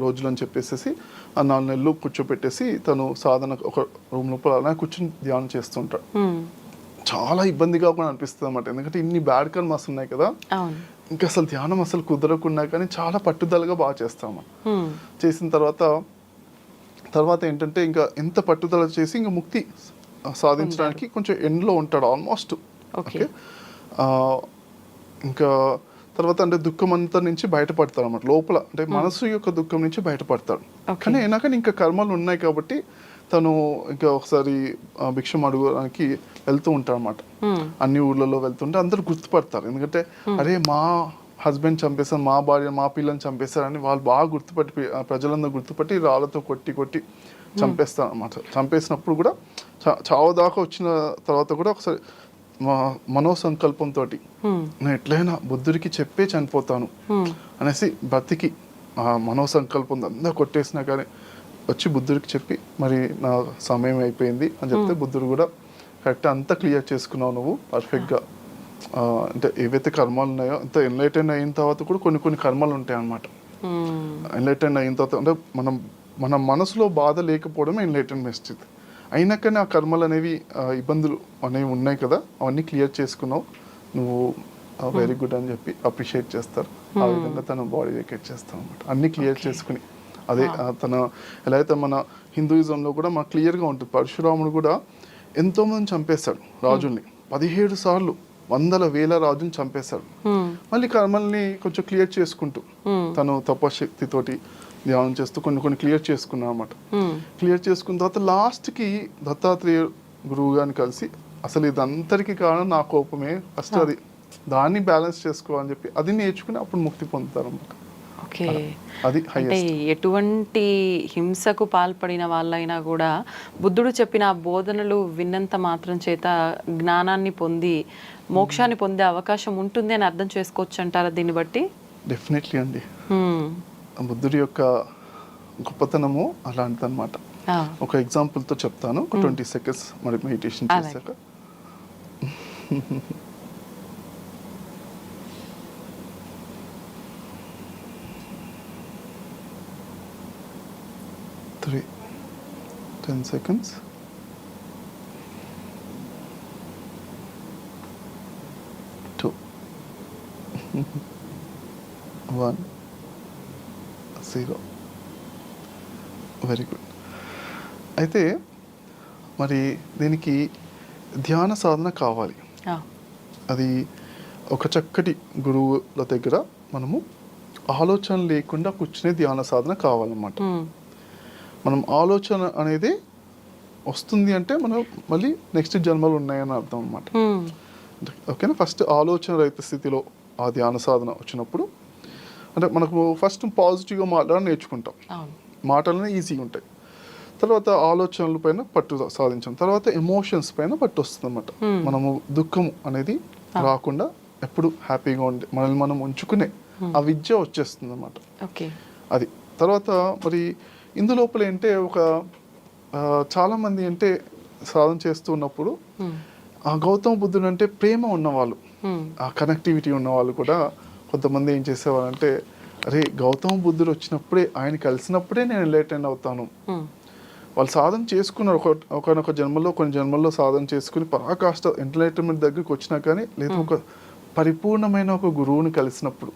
రోజులు అని చెప్పేసి ఆ 4 నెలలు కూర్చోపెట్టేసి తను సాధన ఒక రూమ్ లోపల అలా కూర్చొని ధ్యానం చేస్తుంటాడు. చాలా ఇబ్బందిగా కూడా అనిపిస్తుంది అన్నమాట, ఎందుకంటే ఇన్ని బ్యాడ్ కర్మస్ ఉన్నాయి కదా, ఇంకా అసలు ధ్యానం అసలు కుదరకున్నా కానీ చాలా పట్టుదలగా బాగా చేస్తాము. చేసిన తర్వాత ఏంటంటే ఇంకా ఎంత పట్టుదల చేసి ఇంకా ముక్తి సాధించడానికి కొంచెం ఎండ్లో ఉంటాడు ఆల్మోస్ట్. ఓకే ఇంకా తర్వాత అంటే దుఃఖం అంతా నుంచి బయటపడతాడు అన్నమాట, లోపల అంటే మనసు యొక్క దుఃఖం నుంచి బయటపడతాడు. కానీ అయినా కానీ ఇంకా కర్మలు ఉన్నాయి కాబట్టి తను ఇంకా ఒకసారి భిక్షం అడగడానికి వెళ్తూ ఉంటాడు అనమాట. అన్ని ఊర్లలో వెళ్తుంటే అందరూ గుర్తుపడతారు, ఎందుకంటే అరే మా హస్బెండ్ చంపేశారు, మా భార్య మా పిల్లని చంపేశారని వాళ్ళు బాగా గుర్తుపట్టి ప్రజలందరూ గుర్తుపట్టి రాళ్ళతో కొట్టి చంపేస్తారు అనమాట. చంపేసినప్పుడు కూడా చావుదాకా వచ్చిన తర్వాత కూడా ఒకసారి మనోసంకల్పంతో నేను ఎట్లయినా బుద్ధుడికి చెప్పే చనిపోతాను అనేసి బ్రతికి ఆ మనోసంకల్పం అంతా కొట్టేసినా కానీ వచ్చి బుద్ధుడికి చెప్పి మరి నా సమయం అయిపోయింది అని చెప్తే బుద్ధుడు కూడా కరెక్ట్ అంతా క్లియర్ చేసుకున్నావు నువ్వు పర్ఫెక్ట్గా, అంటే ఏవైతే కర్మలు ఉన్నాయో అంత ఎన్లైటెన్ అయిన తర్వాత కూడా కొన్ని కర్మలు ఉంటాయి అన్నమాట. ఎన్లైటెన్ అయిన తర్వాత అంటే మన మనసులో బాధ లేకపోవడమే ఎన్లైటెన్మెంట్ స్థితి. అయినా కానీ ఆ కర్మలు అనేవి ఇబ్బందులు అనేవి ఉన్నాయి కదా, అవన్నీ క్లియర్ చేసుకున్నావు నువ్వు, వెరీ గుడ్ అని చెప్పి అప్రిషియేట్ చేస్తారు. ఆ విధంగా తన బాడీ వేకేట్ చేస్తాం అన్నమాట, అన్ని క్లియర్ చేసుకుని. అదే తన ఎలా అయితే మన హిందూయిజంలో కూడా మనకు క్లియర్గా ఉంటుంది, పరశురాముడు కూడా ఎంతోమంది చంపేశాడు రాజుల్ని, 17 సార్లు 100,000 రాజుని చంపేశాడు. మళ్ళీ కర్మల్ని కొంచెం క్లియర్ చేసుకుంటూ తను తపశక్తితోటి ధ్యానం చేస్తూ కొన్ని క్లియర్ చేసుకున్నాడు అనమాట. క్లియర్ చేసుకున్న తర్వాత లాస్ట్కి దత్తాత్రేయ గురువు గారిని కలిసి అసలు ఇదంతరికి కారణం నా కోపమే, ఫస్ట్ అది దాన్ని బ్యాలెన్స్ చేసుకోవాలని చెప్పి అది నేర్చుకుని అప్పుడు ముక్తి పొందుతారు అన్నమాట. ఓకే, అంటే ఎటువంటి హింసకు పాల్పడిన వాళ్ళైనా కూడా బుద్ధుడు చెప్పిన బోధనలు విన్నంత మాత్రం చేత జ్ఞానాన్ని పొంది మోక్షాన్ని పొందే అవకాశం ఉంటుంది అని అర్థం చేసుకోవచ్చు అంటారా దీన్ని బట్టి? డెఫినెట్లీ అండి, బుద్ధుడి యొక్క గొప్పతనము అలాంటిదన్నమాట. ఒక ఎగ్జాంపుల్తో చెప్తాను, ఒక 20 seconds మరి మెడిటేషన్ చేశాక. Three, 10 seconds. 2, 1, 0. Very good. అయితే మరి దీనికి ధ్యాన సాధన కావాలి. అది ఒక చక్కటి గురువుల దగ్గర మనము ఆలోచన లేకుండా కూర్చునే ధ్యాన సాధన కావాలన్నమాట. మనం ఆలోచన అనేది వస్తుంది అంటే మనం మళ్ళీ నెక్స్ట్ జన్మలు ఉన్నాయని అర్థం అన్నమాట. ఓకేనా, ఫస్ట్ ఆలోచన రహిత స్థితిలో ఆ ధ్యాన సాధన వచ్చినప్పుడు అంటే మనకు ఫస్ట్ పాజిటివ్గా మాట్లాడడం నేర్చుకుంటాం, మాటలనే ఈజీగా ఉంటాయి. తర్వాత ఆలోచనల పైన పట్టు సాధించాం, తర్వాత ఎమోషన్స్ పైన పట్టు వస్తుంది అన్నమాట. మనము దుఃఖం అనేది రాకుండా ఎప్పుడు హ్యాపీగా ఉండి మనల్ని మనం ఉంచుకునే ఆ విద్య వచ్చేస్తుంది అన్నమాట. అది తర్వాత మరి ఇందులోపల ఏంటే ఒక చాలామంది అంటే సాధన చేస్తూ ఉన్నప్పుడు ఆ గౌతమ బుద్ధుడు అంటే ప్రేమ ఉన్నవాళ్ళు, ఆ కనెక్టివిటీ ఉన్నవాళ్ళు కూడా కొంతమంది ఏం చేసేవాళ్ళంటే అరే గౌతమ బుద్ధుడు వచ్చినప్పుడే, ఆయన కలిసినప్పుడే నేను ఎన్లైటెన్ అవుతాను. వాళ్ళు సాధన చేసుకున్నారు, ఒకనొక జన్మలో, కొన్ని జన్మల్లో సాధన చేసుకుని పరాకాష్ట ఎంటర్టైన్మెంట్ దగ్గరికి వచ్చినా కానీ, లేదా ఒక పరిపూర్ణమైన ఒక గురువుని కలిసినప్పుడు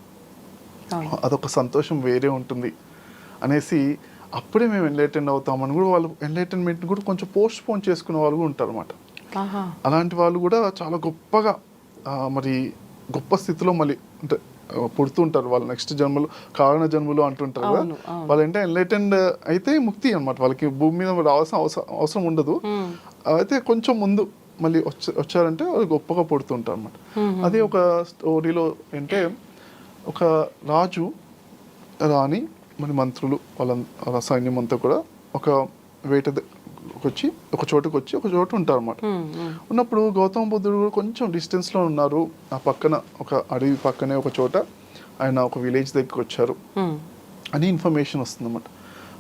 అదొక సంతోషం వేరే ఉంటుంది అనేసి అప్పుడే మేము ఎన్లైటెన్ అవుతామని కూడా వాళ్ళు ఎన్లైటన్మెంట్ కూడా కొంచెం పోస్ట్ పోన్ చేసుకునే వాళ్ళు కూడా ఉంటారు అనమాట. అలాంటి వాళ్ళు కూడా చాలా గొప్పగా మరి గొప్ప స్థితిలో మళ్ళీ అంటే పుడుతుంటారు. వాళ్ళు నెక్స్ట్ జన్మలు, కారణ జన్మలు అంటుంటారు కదా, వాళ్ళు అంటే ఎన్లైటెండ్ అయితే ముక్తి అనమాట. వాళ్ళకి భూమి మీద రావాల్సిన అవసరం ఉండదు. అయితే కొంచెం ముందు మళ్ళీ వచ్చారంటే వాళ్ళు గొప్పగా పుడుతుంటారు అనమాట. అదే ఒక స్టోరీలో అంటే ఒక రాజు, రాణి, మరి మంత్రులు, వాళ్ళ సైన్యం అంతా కూడా ఒక వేటకి ఒక చోటుకు వచ్చి ఒక చోటు ఉంటారు అనమాట. ఉన్నప్పుడు గౌతమ బుద్ధుడు కొంచెం డిస్టెన్స్లో ఉన్నారు. ఆ పక్కన ఒక అడవి పక్కనే ఒక చోట ఆయన ఒక విలేజ్ దగ్గరికి వచ్చారు అని ఇన్ఫర్మేషన్ వస్తుంది అన్నమాట.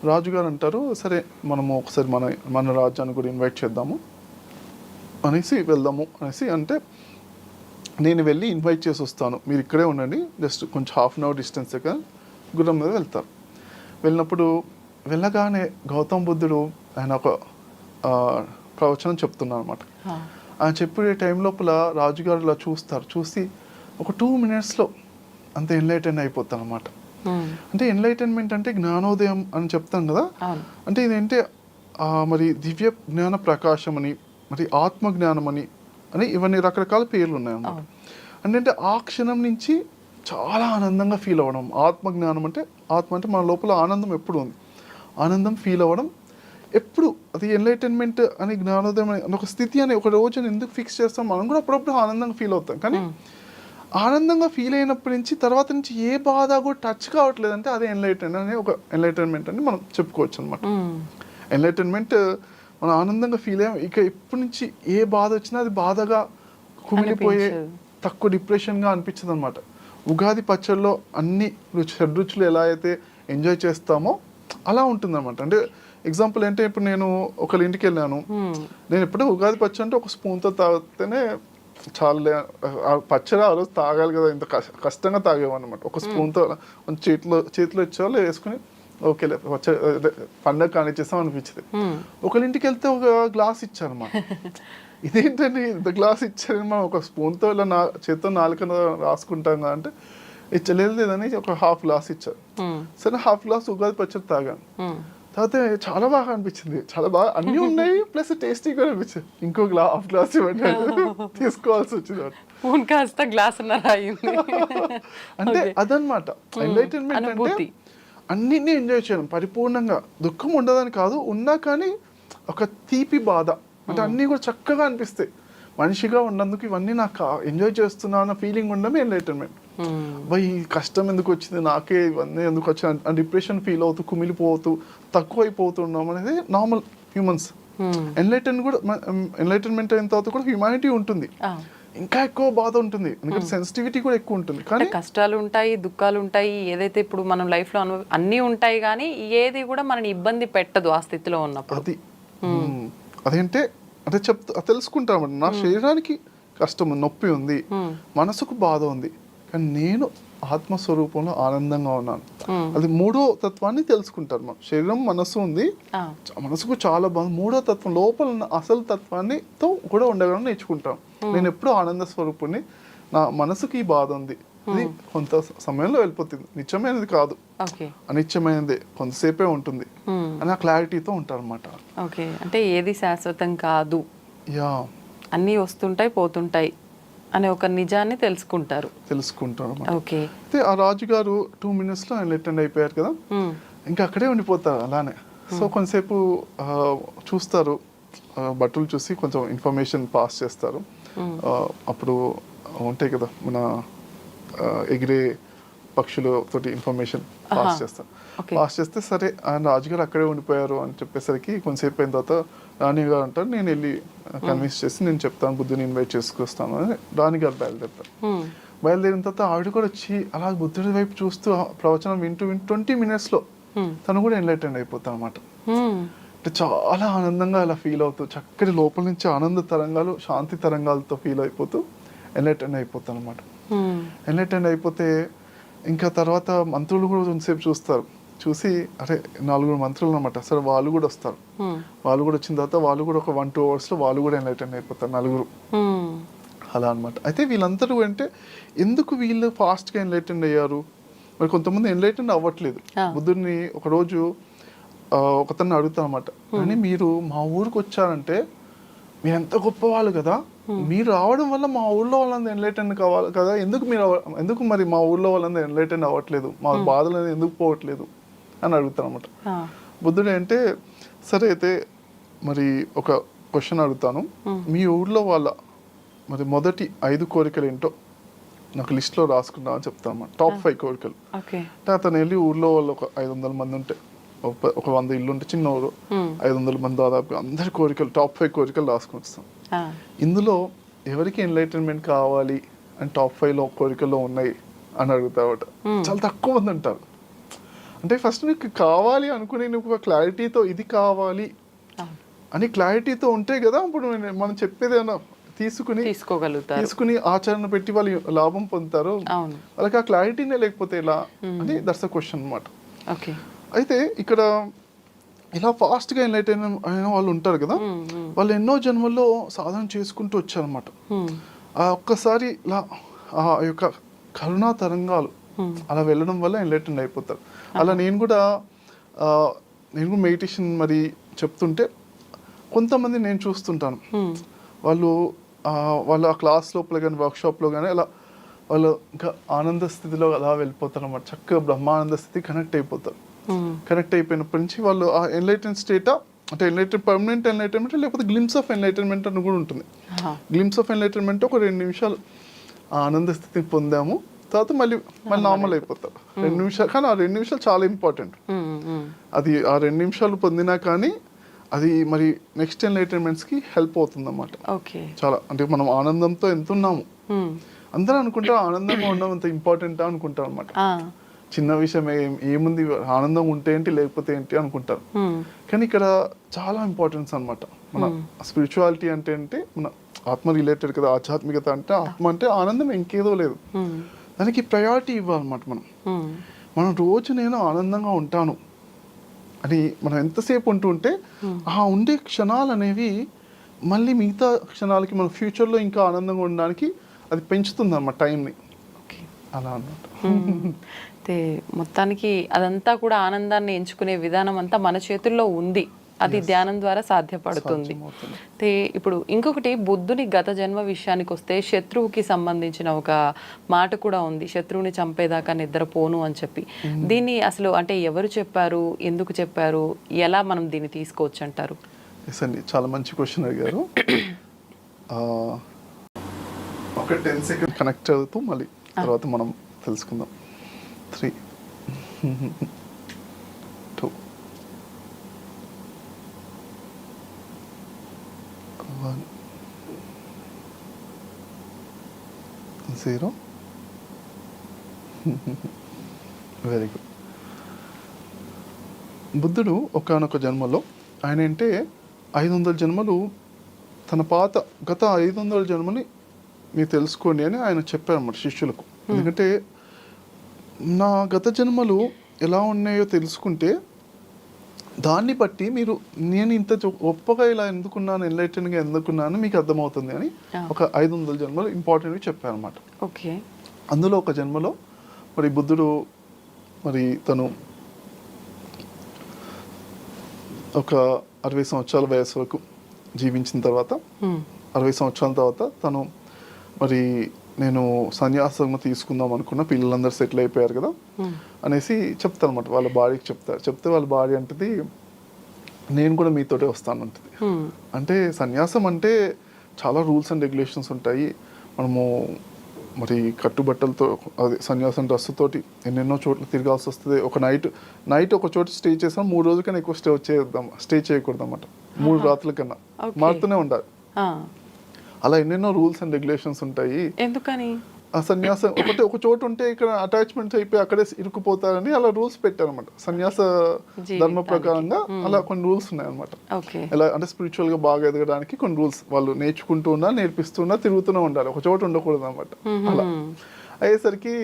రాజుగారు అంటారు, సరే మనము ఒకసారి మన రాజ్యాన్ని కూడా ఇన్వైట్ చేద్దాము అనేసి వెళ్దాము అనేసి అంటే, నేను వెళ్ళి ఇన్వైట్ చేసి వస్తాను, మీరు ఇక్కడే ఉండండి, జస్ట్ కొంచెం హాఫ్ అన్ అవర్ డిస్టెన్స్ దగ్గర గుర్రం మీద వెళ్తారు. వెళ్ళినప్పుడు వెళ్ళగానే గౌతమ బుద్ధుడు ఆయన ఒక ప్రవచనం చెప్తున్నారు అనమాట. ఆయన చెప్పే టైం లోపల రాజుగారు ఇలా చూస్తారు, చూసి ఒక 2 minutesలో అంత ఎన్లైటెన్ అయిపోతాను అనమాట. అంటే ఎన్లైటన్మెంట్ అంటే జ్ఞానోదయం అని చెప్తాం కదా, అంటే ఇదేంటే మరి దివ్య జ్ఞాన ప్రకాశం అని, మరి ఆత్మ జ్ఞానం అని ఇవన్నీ రకరకాల పేర్లు ఉన్నాయి అన్నమాట. అంటే ఆ క్షణం నుంచి చాలా ఆనందంగా ఫీల్ అవ్వడం. ఆత్మ జ్ఞానం అంటే, ఆత్మ అంటే మన లోపల ఆనందం ఎప్పుడు ఉంది, ఆనందం ఫీల్ అవ్వడం ఎప్పుడు. అది ఎన్లైటన్మెంట్ అని, జ్ఞానోదయం అని ఒక స్థితి అని ఒక రోజుని ఎందుకు ఫిక్స్ చేస్తాం, మనం కూడా అప్పుడప్పుడు ఆనందంగా ఫీల్ అవుతాం. కానీ ఆనందంగా ఫీల్ అయినప్పటి నుంచి తర్వాత నుంచి ఏ బాధ కూడా టచ్ కావట్లేదు అంటే అదే ఎన్లైటన్మెంట్ అని మనం చెప్పుకోవచ్చు అనమాట. ఎన్లైటన్మెంట్ మనం ఆనందంగా ఫీల్ అయ్యాం, ఇక ఎప్పటి నుంచి ఏ బాధ వచ్చినా అది బాధగా కుమిలిపోయే, తక్కువ డిప్రెషన్గా అనిపించదు అనమాట. ఉగాది పచ్చడిలో అన్ని షడ్రుచులు ఎలా అయితే ఎంజాయ్ చేస్తామో అలా ఉంటుంది అనమాట. అంటే ఎగ్జాంపుల్ అంటే ఇప్పుడు నేను ఒకళ్ళ ఇంటికి వెళ్ళాను, నేను ఎప్పుడూ ఉగాది పచ్చడి అంటే ఒక స్పూన్తో తాగితేనే చాలా, పచ్చడి ఆ రోజు తాగాలి కదా, ఇంత కష్టంగా తాగేమన్నమాట. ఒక స్పూన్తో చేతిలో ఇచ్చేవాళ్ళు వేసుకుని ఓకేలే పండగ కానిచ్చేస్తాం అనిపించింది. ఒకళ్ళ ఇంటికి వెళ్తే ఒక గ్లాస్ ఇచ్చారన్నమాట. ఇదేంటండి ఇంత గ్లాస్ ఇచ్చారని, మనం ఒక స్పూన్తో ఇలా చేత్తో నాలుక రాసుకుంటాం కదా అంటే, ఇచ్చలేదని ఒక హాఫ్ గ్లాస్ ఇచ్చారు. సరే హాఫ్ గ్లాస్ ఉగాది పచ్చడి తాగాను. తర్వాత చాలా బాగా అనిపించింది, చాలా బాగా అన్నీ ఉన్నాయి, ప్లస్ టేస్టీ కూడా అనిపించింది. ఇంకో హాఫ్ గ్లాస్ ఇవ్వండి తీసుకోవాల్సి వచ్చింది. అంటే అదనమాట ఎన్లైటన్మెంట్ అంటే, అన్నిటినీ ఎంజాయ్ చేయడం పరిపూర్ణంగా. దుఃఖం ఉండదని కాదు, ఉన్నా కానీ ఒక తీపి బాధ, అంటే అన్నీ కూడా చక్కగా అనిపిస్తాయి. మనిషిగా ఉన్నందుకు ఇవన్నీ నాకు ఎంజాయ్ చేస్తున్నా అన్న ఫీలింగ్ ఉండమే ఎన్లైటన్మెంట్. ఈ కష్టం ఎందుకు వచ్చింది, నాకే ఇవన్నీ ఎందుకు వచ్చిన డిప్రెషన్ ఫీల్ అవుతూ, కుమిలిపోతూ, తక్కువైపోతున్నాం అనేది నార్మల్ హ్యూమన్స్. ఎన్లైటన్మెంట్ అయిన తర్వాత కూడా హ్యూమానిటీ ఉంటుంది, ఇంకా ఎక్కువ బాధ ఉంటుంది, ఎందుకంటే సెన్సిటివిటీ కూడా ఎక్కువ ఉంటుంది. కానీ కష్టాలు ఉంటాయి, దుఃఖాలు ఉంటాయి, ఏదైతే ఇప్పుడు మనం లైఫ్లో అన్నీ ఉంటాయి, కానీ ఏది కూడా మనని ఇబ్బంది పెట్టదు ఆ స్థితిలో ఉన్నప్పుడు. అదేంటే అంటే తెలుసుకుంటామంట, నా శరీరానికి కష్టం నొప్పి ఉంది, మనసుకు బాధ ఉంది, కానీ నేను ఆత్మస్వరూపంలో ఆనందంగా ఉన్నాను. అది 3వ తత్వాన్ని తెలుసుకుంటారు. మనం శరీరం, మనసు ఉంది, మనసుకు చాలా బాధ, 3వ తత్వం లోపల ఉన్న అసలు తత్వాన్నితో కూడా ఉండగలను నేర్చుకుంటాం. నేను ఎప్పుడూ ఆనంద స్వరూపుణ్ణి, నా మనసుకి ఈ బాధ ఉంది, అది కొంత సమయంలో వెళ్ళిపోతుంది, నిత్యమైనది కాదు, అనిత్యమైనది కొంతసేపే ఉంటుంది అని ఆ క్లారిటీతో ఉంటారు అనమాట. ఓకే, అంటే ఏది శాశ్వతం కాదు, అన్నీ వస్తుంటాయి పోతుంటాయి అనే ఒక నిజాన్ని తెలుసుకుంటారు. ఓకే, అయితే ఆ రాజుగారు 2 minutesలో ఆయన అటెండ్ అయిపోయారు కదా, ఇంకా అక్కడే ఉండిపోతారు అలానే. సో కొంతసేపు చూస్తారు, బట్టలు చూసి కొంచెం ఇన్ఫర్మేషన్ పాస్ చేస్తారు. అప్పుడు ఉంటాయి కదా మన ఎగిరే పక్షులతోటి ఇన్ఫర్మేషన్ పాస్ చేస్తారు. పాస్ చేస్తే సరే ఆయన రాజుగారు అక్కడే ఉండిపోయారు అని చెప్పేసరికి కొంతసేపు అయిన తర్వాత రాణి గారు అంటారు, నేను వెళ్ళి కన్విన్స్ చేసి నేను చెప్తాను, బుద్ధుని ఇన్వైట్ చేసుకొస్తాను అని రాణి గారు బయలుదేరుతారు. బయలుదేరిన తర్వాత ఆవిడ కూడా వచ్చి అలా బుద్ధుడి వైపు చూస్తూ ప్రవచనం వింటూ 20 minutesలో తను కూడా ఎన్లైటెండ్ అయిపోతాను అనమాట. అంటే చాలా ఆనందంగా అలా ఫీల్ అవుతూ, చక్కటి లోపల నుంచి ఆనంద తరంగాలు, శాంతి తరంగాలతో ఫీల్ అయిపోతూ ఎన్లైటెండ్ అయిపోతాను అనమాట. ఎన్లైటెండ్ అయిపోతే ఇంకా తర్వాత మంత్రులు కూడా కొంతసేపు చూస్తారు, చూసి అరే 4 మంత్రులు అనమాట, సరే వాళ్ళు కూడా వస్తారు. వాళ్ళు కూడా వచ్చిన తర్వాత వాళ్ళు కూడా ఒక 1-2 అవర్స్లో వాళ్ళు కూడా ఎన్లైటెన్ అయిపోతారు 4. అలా అనమాట. అయితే వీళ్ళందరూ అంటే ఎందుకు వీళ్ళు ఫాస్ట్గా ఎన్లైటెన్ అయ్యారు, మరి కొంతమంది ఎన్లైటెన్ అవ్వట్లేదు. బుద్ధుడిని ఒకరోజు ఒకతన్ని అడుగుతాను అనమాట, కానీ మీరు మా ఊరికి వచ్చారంటే మీరు ఎంత గొప్పవాళ్ళు కదా, మీరు రావడం వల్ల మా ఊళ్ళో వాళ్ళందరూ ఎన్లైటెన్ కావాలి కదా, ఎందుకు మరి మా ఊళ్ళో వాళ్ళందరూ ఎన్లైటెన్ అవ్వట్లేదు, మా బాధలు అనేది ఎందుకు పోవట్లేదు అని అడుగుతాను అనమాట. బుద్ధుడు అంటే సరే అయితే మరి ఒక క్వశ్చన్ అడుగుతాను, మీ ఊళ్ళో వాళ్ళ మరి మొదటి 5 కోరికలు ఏంటో నాకు లిస్ట్లో రాసుకున్నా అని చెప్తాను అన్నమాట. టాప్ 5 కోరికలు. అంటే అతను వెళ్ళి ఊళ్ళో వాళ్ళు ఒక 500 మంది ఉంటే, ఒక 100 ఇల్లు ఉంటే చిన్న ఊరు, 500 మంది దాదాపు అందరి కోరికలు టాప్ 5 కోరికలు రాసుకుని వస్తాం. ఇందులో ఎవరికి ఎన్లైటన్మెంట్ కావాలి అని టాప్ 5లో కోరికల్లో ఉన్నాయి అని అడుగుతావట. చాలా తక్కువ మంది ఉంటారు. అంటే ఫస్ట్ నీకు కావాలి అనుకునే నువ్వు ఒక క్లారిటీతో ఇది కావాలి అని క్లారిటీతో ఉంటే కదా ఇప్పుడు మనం చెప్పేది ఏమన్నా తీసుకుని ఆచరణ పెట్టి వాళ్ళు లాభం పొందుతారు. వాళ్ళకి ఆ క్లారిటీనే లేకపోతే ఎలా అని దట్స్ అ క్వశ్చన్ అన్నమాట. అయితే ఇక్కడ ఇలా ఫాస్ట్గా ఎన్లైటైన్ అయిన వాళ్ళు ఉంటారు కదా, వాళ్ళు ఎన్నో జన్మల్లో సాధన చేసుకుంటూ వచ్చారన్నమాట. ఆ ఒక్కసారి ఇలా ఆ యొక్క కరుణా తరంగాలు అలా వెళ్ళడం వల్ల ఎన్లైటెన్ అయిపోతారు. అలా నేను కూడా మెడిటేషన్ మరి చెప్తుంటే కొంతమంది నేను చూస్తుంటాను, వాళ్ళు ఆ క్లాస్ లోపల కానీ వర్క్షాప్లో కానీ అలా వాళ్ళు ఇంకా ఆనంద స్థితిలో అలా వెళ్ళిపోతారు అన్నమాట. చక్కగా బ్రహ్మానంద స్థితి కనెక్ట్ అయిపోతారు. కనెక్ట్ అయిపోయినప్పటి నుంచి వాళ్ళు ఆ ఎన్లైటెన్ స్టేటా అంటే పర్మనెంట్ ఎన్లైటన్మెంట్ లేకపోతే గ్లిమ్స్ ఆఫ్ ఎన్లైటన్మెంట్ అని కూడా ఉంటుంది. గ్లిమ్స్ ఆఫ్ ఎన్లైటన్మెంట్ ఒక 2 నిమిషాలు ఆనంద స్థితిని పొందాము, తర్వాత మళ్ళీ నార్మల్ అయిపోతారు. 2 నిమిషాలు, కానీ ఆ 2 నిమిషాలు చాలా ఇంపార్టెంట్. అది ఆ 2 నిమిషాలు పొందినా కానీ అది మరి నెక్స్ట్ ఎన్లైటన్మెంట్స్కి హెల్ప్ అవుతుంది అన్నమాట. చాలా అంటే మనం ఆనందంతో ఎంత ఉన్నాము, అందరూ అనుకుంటే ఆనందంగా ఉండడం అంత ఇంపార్టెంట్ అనుకుంటారు అనమాట. చిన్న విషయం ఏముంది, ఆనందం ఉంటే ఏంటి లేకపోతే ఏంటి అనుకుంటారు. కానీ ఇక్కడ చాలా ఇంపార్టెన్స్ అనమాట. మన స్పిరిచువాలిటీ అంటే మన ఆత్మ రిలేటెడ్ కదా, ఆధ్యాత్మికత అంటే ఆత్మ అంటే ఆనందం ఇంకేదో లేదు, దానికి ప్రయారిటీ ఇవ్వాలన్నమాట. మనం రోజు నేను ఆనందంగా ఉంటాను అని మనం ఎంతసేపు ఉంటే ఆ ఉండే క్షణాలు అనేవి మళ్ళీ మిగతా క్షణాలకి మన ఫ్యూచర్లో ఇంకా ఆనందంగా ఉండడానికి అది పెంచుతుంది అన్నమాట టైంని. అలా అన్నమాట. అయితే మొత్తానికి అదంతా కూడా ఆనందాన్ని ఎంచుకునే విధానం అంతా మన చేతుల్లో ఉంది, అది ధ్యానం ద్వారా సాధ్యపడుతుంది. అయితే ఇప్పుడు ఇంకొకటి, బుద్ధుని గత జన్మ విషయానికి వస్తే శత్రువుకి సంబంధించిన ఒక మాట కూడా ఉంది, శత్రువుని చంపేదాకా నిద్రపోను అని చెప్పి. దీన్ని అసలు అంటే ఎవరు చెప్పారు, ఎందుకు చెప్పారు, ఎలా మనం దీన్ని తీసుకోవచ్చు అంటారు? చాలా మంచి క్వశ్చన్ అడిగారు. ఒక 10 సెకండ్ కనెక్ట్ అవుతూ మళ్ళీ తర్వాత మనం తెలుసుకుందాం. 3 2 1 0. Very good. బుద్ధుడు ఒకానొక జన్మలో ఆయన అంటే 500 జన్మలు తన గత 500 జన్మని మీరు తెలుసుకోండి అని ఆయన చెప్పారు అన్నమాట శిష్యులకు. ఎందుకంటే నా గత జన్మలు ఎలా ఉన్నాయో తెలుసుకుంటే దాన్ని బట్టి మీరు నేను ఇంత గొప్పగా ఇలా ఎందుకున్నాను, ఎన్లైటెన్గా ఎందుకున్నాను మీకు అర్థమవుతుంది అని ఒక 500 జన్మలు ఇంపార్టెంట్గా చెప్పారన్నమాట. అందులో ఒక జన్మలో మరి బుద్ధుడు మరి తను ఒక 60 సంవత్సరాల వయసు వరకు జీవించిన తర్వాత 60 సంవత్సరాల తర్వాత తను మరి నేను సన్యాసం తీసుకుందాం అనుకున్న, పిల్లలందరూ సెటిల్ అయిపోయారు కదా అనేసి చెప్తాను అనమాట. వాళ్ళ భార్యకి చెప్తే వాళ్ళ భార్య అంటది నేను కూడా మీతోటే వస్తానంటది. అంటే సన్యాసం అంటే చాలా రూల్స్ అండ్ రెగ్యులేషన్స్ ఉంటాయి. మనము మరి కట్టుబట్టలతో అదే సన్యాసం డ్రెస్సుతోటి ఎన్నెన్నో చోట్ల తిరగాల్సి వస్తుంది. ఒక నైట్ ఒక చోట స్టే చేసాం, 3 రోజుల కన్నా ఎక్కువ స్టే చేయకూడదు అన్నమాట. 3 రాత్రుల కన్నా మారుతూనే ఉండాలి. అలా ఎన్నెన్నో రూల్స్ అండ్ రెగ్యులేషన్స్ ఉంటాయి. ఎందుకని ఆ సన్యాసం ఒక చోటు ఉంటే ఇక్కడ అటాచ్మెంట్స్ అయిపోయి అక్కడే ఇరుక్కుపోతారని అలా రూల్స్ పెట్టారనమాట. సన్యాస ధర్మ ప్రకారంగా అలా కొన్ని రూల్స్ ఉన్నాయన్నమాట. ఎలా అంటే స్పిరిచువల్ గా బాగా ఎదగడానికి కొన్ని రూల్స్ వాళ్ళు నేర్చుకుంటూ ఉన్నా, నేర్పిస్తున్నా, తిరుగుతూనే ఉండాలి, ఒక చోట ఉండకూడదు అనమాట. అలా అయ్యేసరికి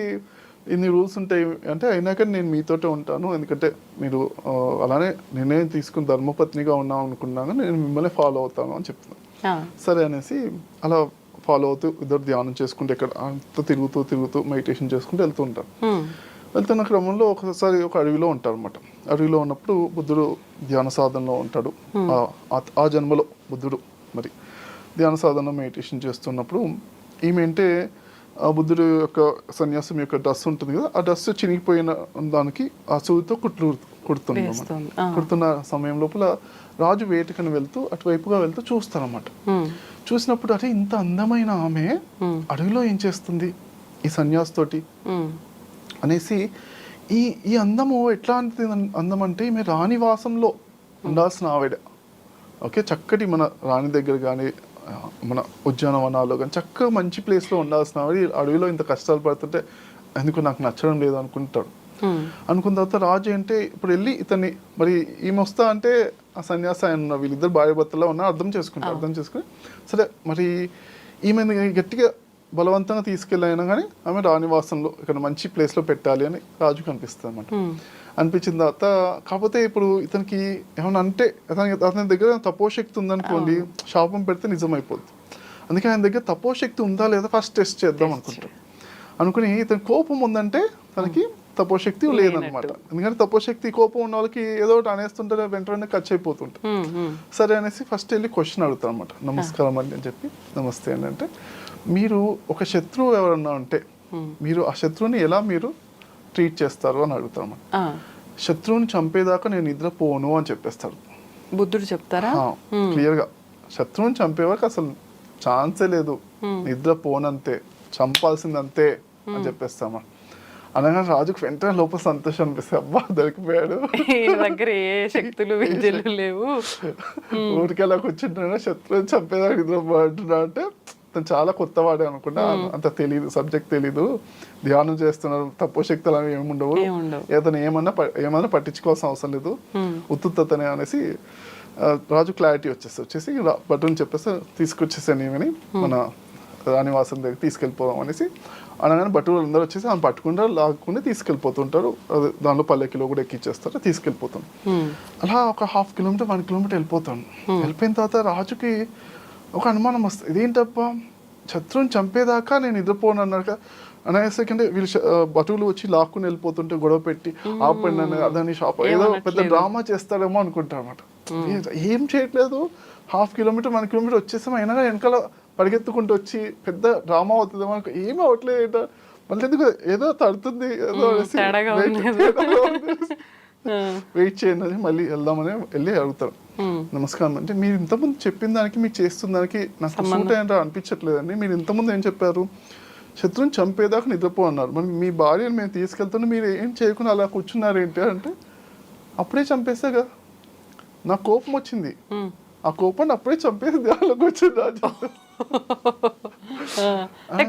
ఇన్ని రూల్స్ ఉంటాయి అంటే అయినా కానీ నేను మీతోటే ఉంటాను, ఎందుకంటే మీరు అలానే నిర్ణయం తీసుకుని ధర్మపత్నిగా ఉన్నాం అనుకున్నాను, నేను మిమ్మల్ని ఫాలో అవుతాను అని చెప్తున్నాను. సరే అనేసి అలా ఫాలో అవుతూ ఇద్దరు ధ్యానం చేసుకుంటూ ఇక్కడ అంత తిరుగుతూ మెడిటేషన్ చేసుకుంటూ వెళ్తూ ఉంటారు. వెళ్తున్న క్రమంలో ఒకసారి ఒక అడవిలో ఉంటారు అనమాట. అడవిలో ఉన్నప్పుడు బుద్ధుడు ధ్యాన సాధనలో ఉంటాడు. ఆ జన్మలో బుద్ధుడు మరి ధ్యాన సాధన మెడిటేషన్ చేస్తున్నప్పుడు ఈమె అంటే ఆ బుద్ధుడు యొక్క సన్యాసం యొక్క డ్రెస్ ఉంటుంది కదా, ఆ డ్రెస్ చినిగిపోయిన దానికి ఆ సూదితో కుడుతున్న సమయం లోపల రాజు వేటకని వెళ్తూ అటువైపుగా వెళ్తూ చూస్తారన్నమాట. చూసినప్పుడు అరే ఇంత అందమైన ఆమె అడవిలో ఏం చేస్తుంది ఈ సన్యాసి తోటి అనేసి, ఈ అందము ఎట్లాంటి అందం అంటే ఈమె రాణివాసంలో ఉండాల్సిన ఆవిడ. ఓకే, చక్కటి మన రాణి దగ్గర కానీ మన ఉద్యానవనాల్లో కానీ చక్కగా మంచి ప్లేస్లో ఉండాల్సిన ఆవిడ అడవిలో ఇంత కష్టాలు పడుతుంటే ఎందుకు నాకు నచ్చడం లేదు అనుకుంటాడు. అనుకున్న తర్వాత రాజు అంటే ఇప్పుడు వెళ్ళి ఇతన్ని మరి ఈమె వస్తా అంటే ఆ సన్యాసి ఆయన వీళ్ళిద్దరు భార్య భర్తలో ఉన్నా అర్థం చేసుకుని సరే మరి ఈమె గట్టిగా బలవంతంగా తీసుకెళ్ళైనా కానీ ఆమె రాణివాసంలో ఇక్కడ మంచి ప్లేస్లో పెట్టాలి అని రాజుకు అనిపిస్తుంది అన్నమాట. అనిపించిన తర్వాత కాకపోతే ఇప్పుడు ఇతనికి ఏమన్నా అంటే అతని దగ్గర తపోశక్తి ఉందనుకోండి, శాపం పెడితే నిజం అయిపోద్ది. అందుకే ఆయన దగ్గర తపోశక్తి ఉందా లేదా ఫస్ట్ టెస్ట్ చేద్దాం అనుకుంటాం. అనుకుని ఇతని కోపం ఉందంటే తనకి తపోశక్తి లేదనమాట. ఎందుకంటే తపోశక్తి కోపం ఉన్న వాళ్ళకి ఏదో ఒకటి అనేస్తుంటే వెంటనే ఖర్చు అయిపోతుంటారు. సరే అనేసి ఫస్ట్ వెళ్ళి క్వశ్చన్ అడుగుతాను అనమాట. నమస్కారం అండి అని చెప్పి, నమస్తే అండి అంటే, మీరు ఒక శత్రువు ఎవరన్నా ఉంటే మీరు ఆ శత్రువుని ఎలా మీరు ట్రీట్ చేస్తారు అని అడుగుతారు అన్నమాట. శత్రువుని చంపేదాకా నేను నిద్రపోను అని చెప్పేస్తాడు బుద్ధుడు. చెప్తారా క్లియర్గా, శత్రువుని చంపేవారికి అసలు ఛాన్సే లేదు, నిద్రపోనంతే, చంపాల్సిందంతే అని చెప్పేస్తామా. అనగా రాజుకు వెంటనే లోపల సంతోషం అనిపిస్తుంది, అబ్బా దొరికిపోయాడు, దగ్గర ఏ శక్తులు విద్యలు లేవు, ఊరికి అలా కూర్చుంటున్నా శత్రువుని చంపేదాకా నిద్రపోతున్నా అంటే తను చాలా కొత్తవాడే అనుకుంటా, అంత తెలియదు, సబ్జెక్ట్ తెలీదు, ధ్యానం చేస్తున్నారు, తపోశక్తులు అనేవి ఏముండవు, ఏదైనా ఏమన్నా పట్టించుకోవాల్సిన అవసరం లేదు, ఉత్తుతనే అనేసి రాజు క్లారిటీ వచ్చేసి బట్టుని చెప్పేసి తీసుకొచ్చేసాను ఏమని మన రాణివాసం దగ్గర తీసుకెళ్ళిపోదాం అనేసి అనగానే భటులు అందరూ వచ్చేసి ఆమె పట్టుకుంటారు, లాక్కుని తీసుకెళ్ళిపోతుంటారు. దానిలో పల్లెకిలో కూడా ఎక్కిచ్చేస్తారు, తీసుకెళ్ళిపోతాం. అలా ఒక 1/2 కిలోమీటర్ 1 కిలోమీటర్ వెళ్ళిపోతాను. వెళ్ళిపోయిన తర్వాత రాజుకి ఒక అనుమానం వస్తుంది, ఇదేంటబ్బా శత్రువుని చంపేదాకా నేను నిద్రపోను అన్నాక అనేసరికంటే వీళ్ళు భటువులు వచ్చి లాక్కుని వెళ్ళిపోతుంటే గొడవ పెట్టి ఆపండి అదని షాప్ ఏదో పెద్ద డ్రామా చేస్తాడేమో అనుకుంటారు అనమాట. ఏం చేయట్లేదు, 1/2 కిలోమీటర్ 1 కిలోమీటర్ వచ్చేసాం, అయినా వెనకాల పరిగెత్తుకుంటూ వచ్చి పెద్ద డ్రామా అవుతుందేమో అనుకో, ఏమీ అవట్లేదు, మళ్ళీ ఎందుకు ఏదో తడుతుంది, ఏదో వెయిట్ చేయండి అని మళ్ళీ వెళ్దామని వెళ్ళి అడుగుతారు. నమస్కారం అంటే, మీరు ఇంతకుముందు చెప్పిన దానికి మీరు చేస్తున్న దానికి నాకు సూట్ అయ్యంటే అనిపించట్లేదండి, మీరు ఇంతకుముందు ఏం చెప్పారు, శత్రువుని చంపేదాకా నిద్రపో అన్నారు, మరి మీ భార్యను మేము తీసుకెళ్తున్నా మీరు ఏం చేయకుండా అలా కూర్చున్నారు ఏంటి అంటే, అప్పుడే చంపేసాగా, నాకు కోపం వచ్చింది, ఆ కోపాన్ని అప్పుడే చంపేసి ధ్యానంలోకి వచ్చింది రాజు.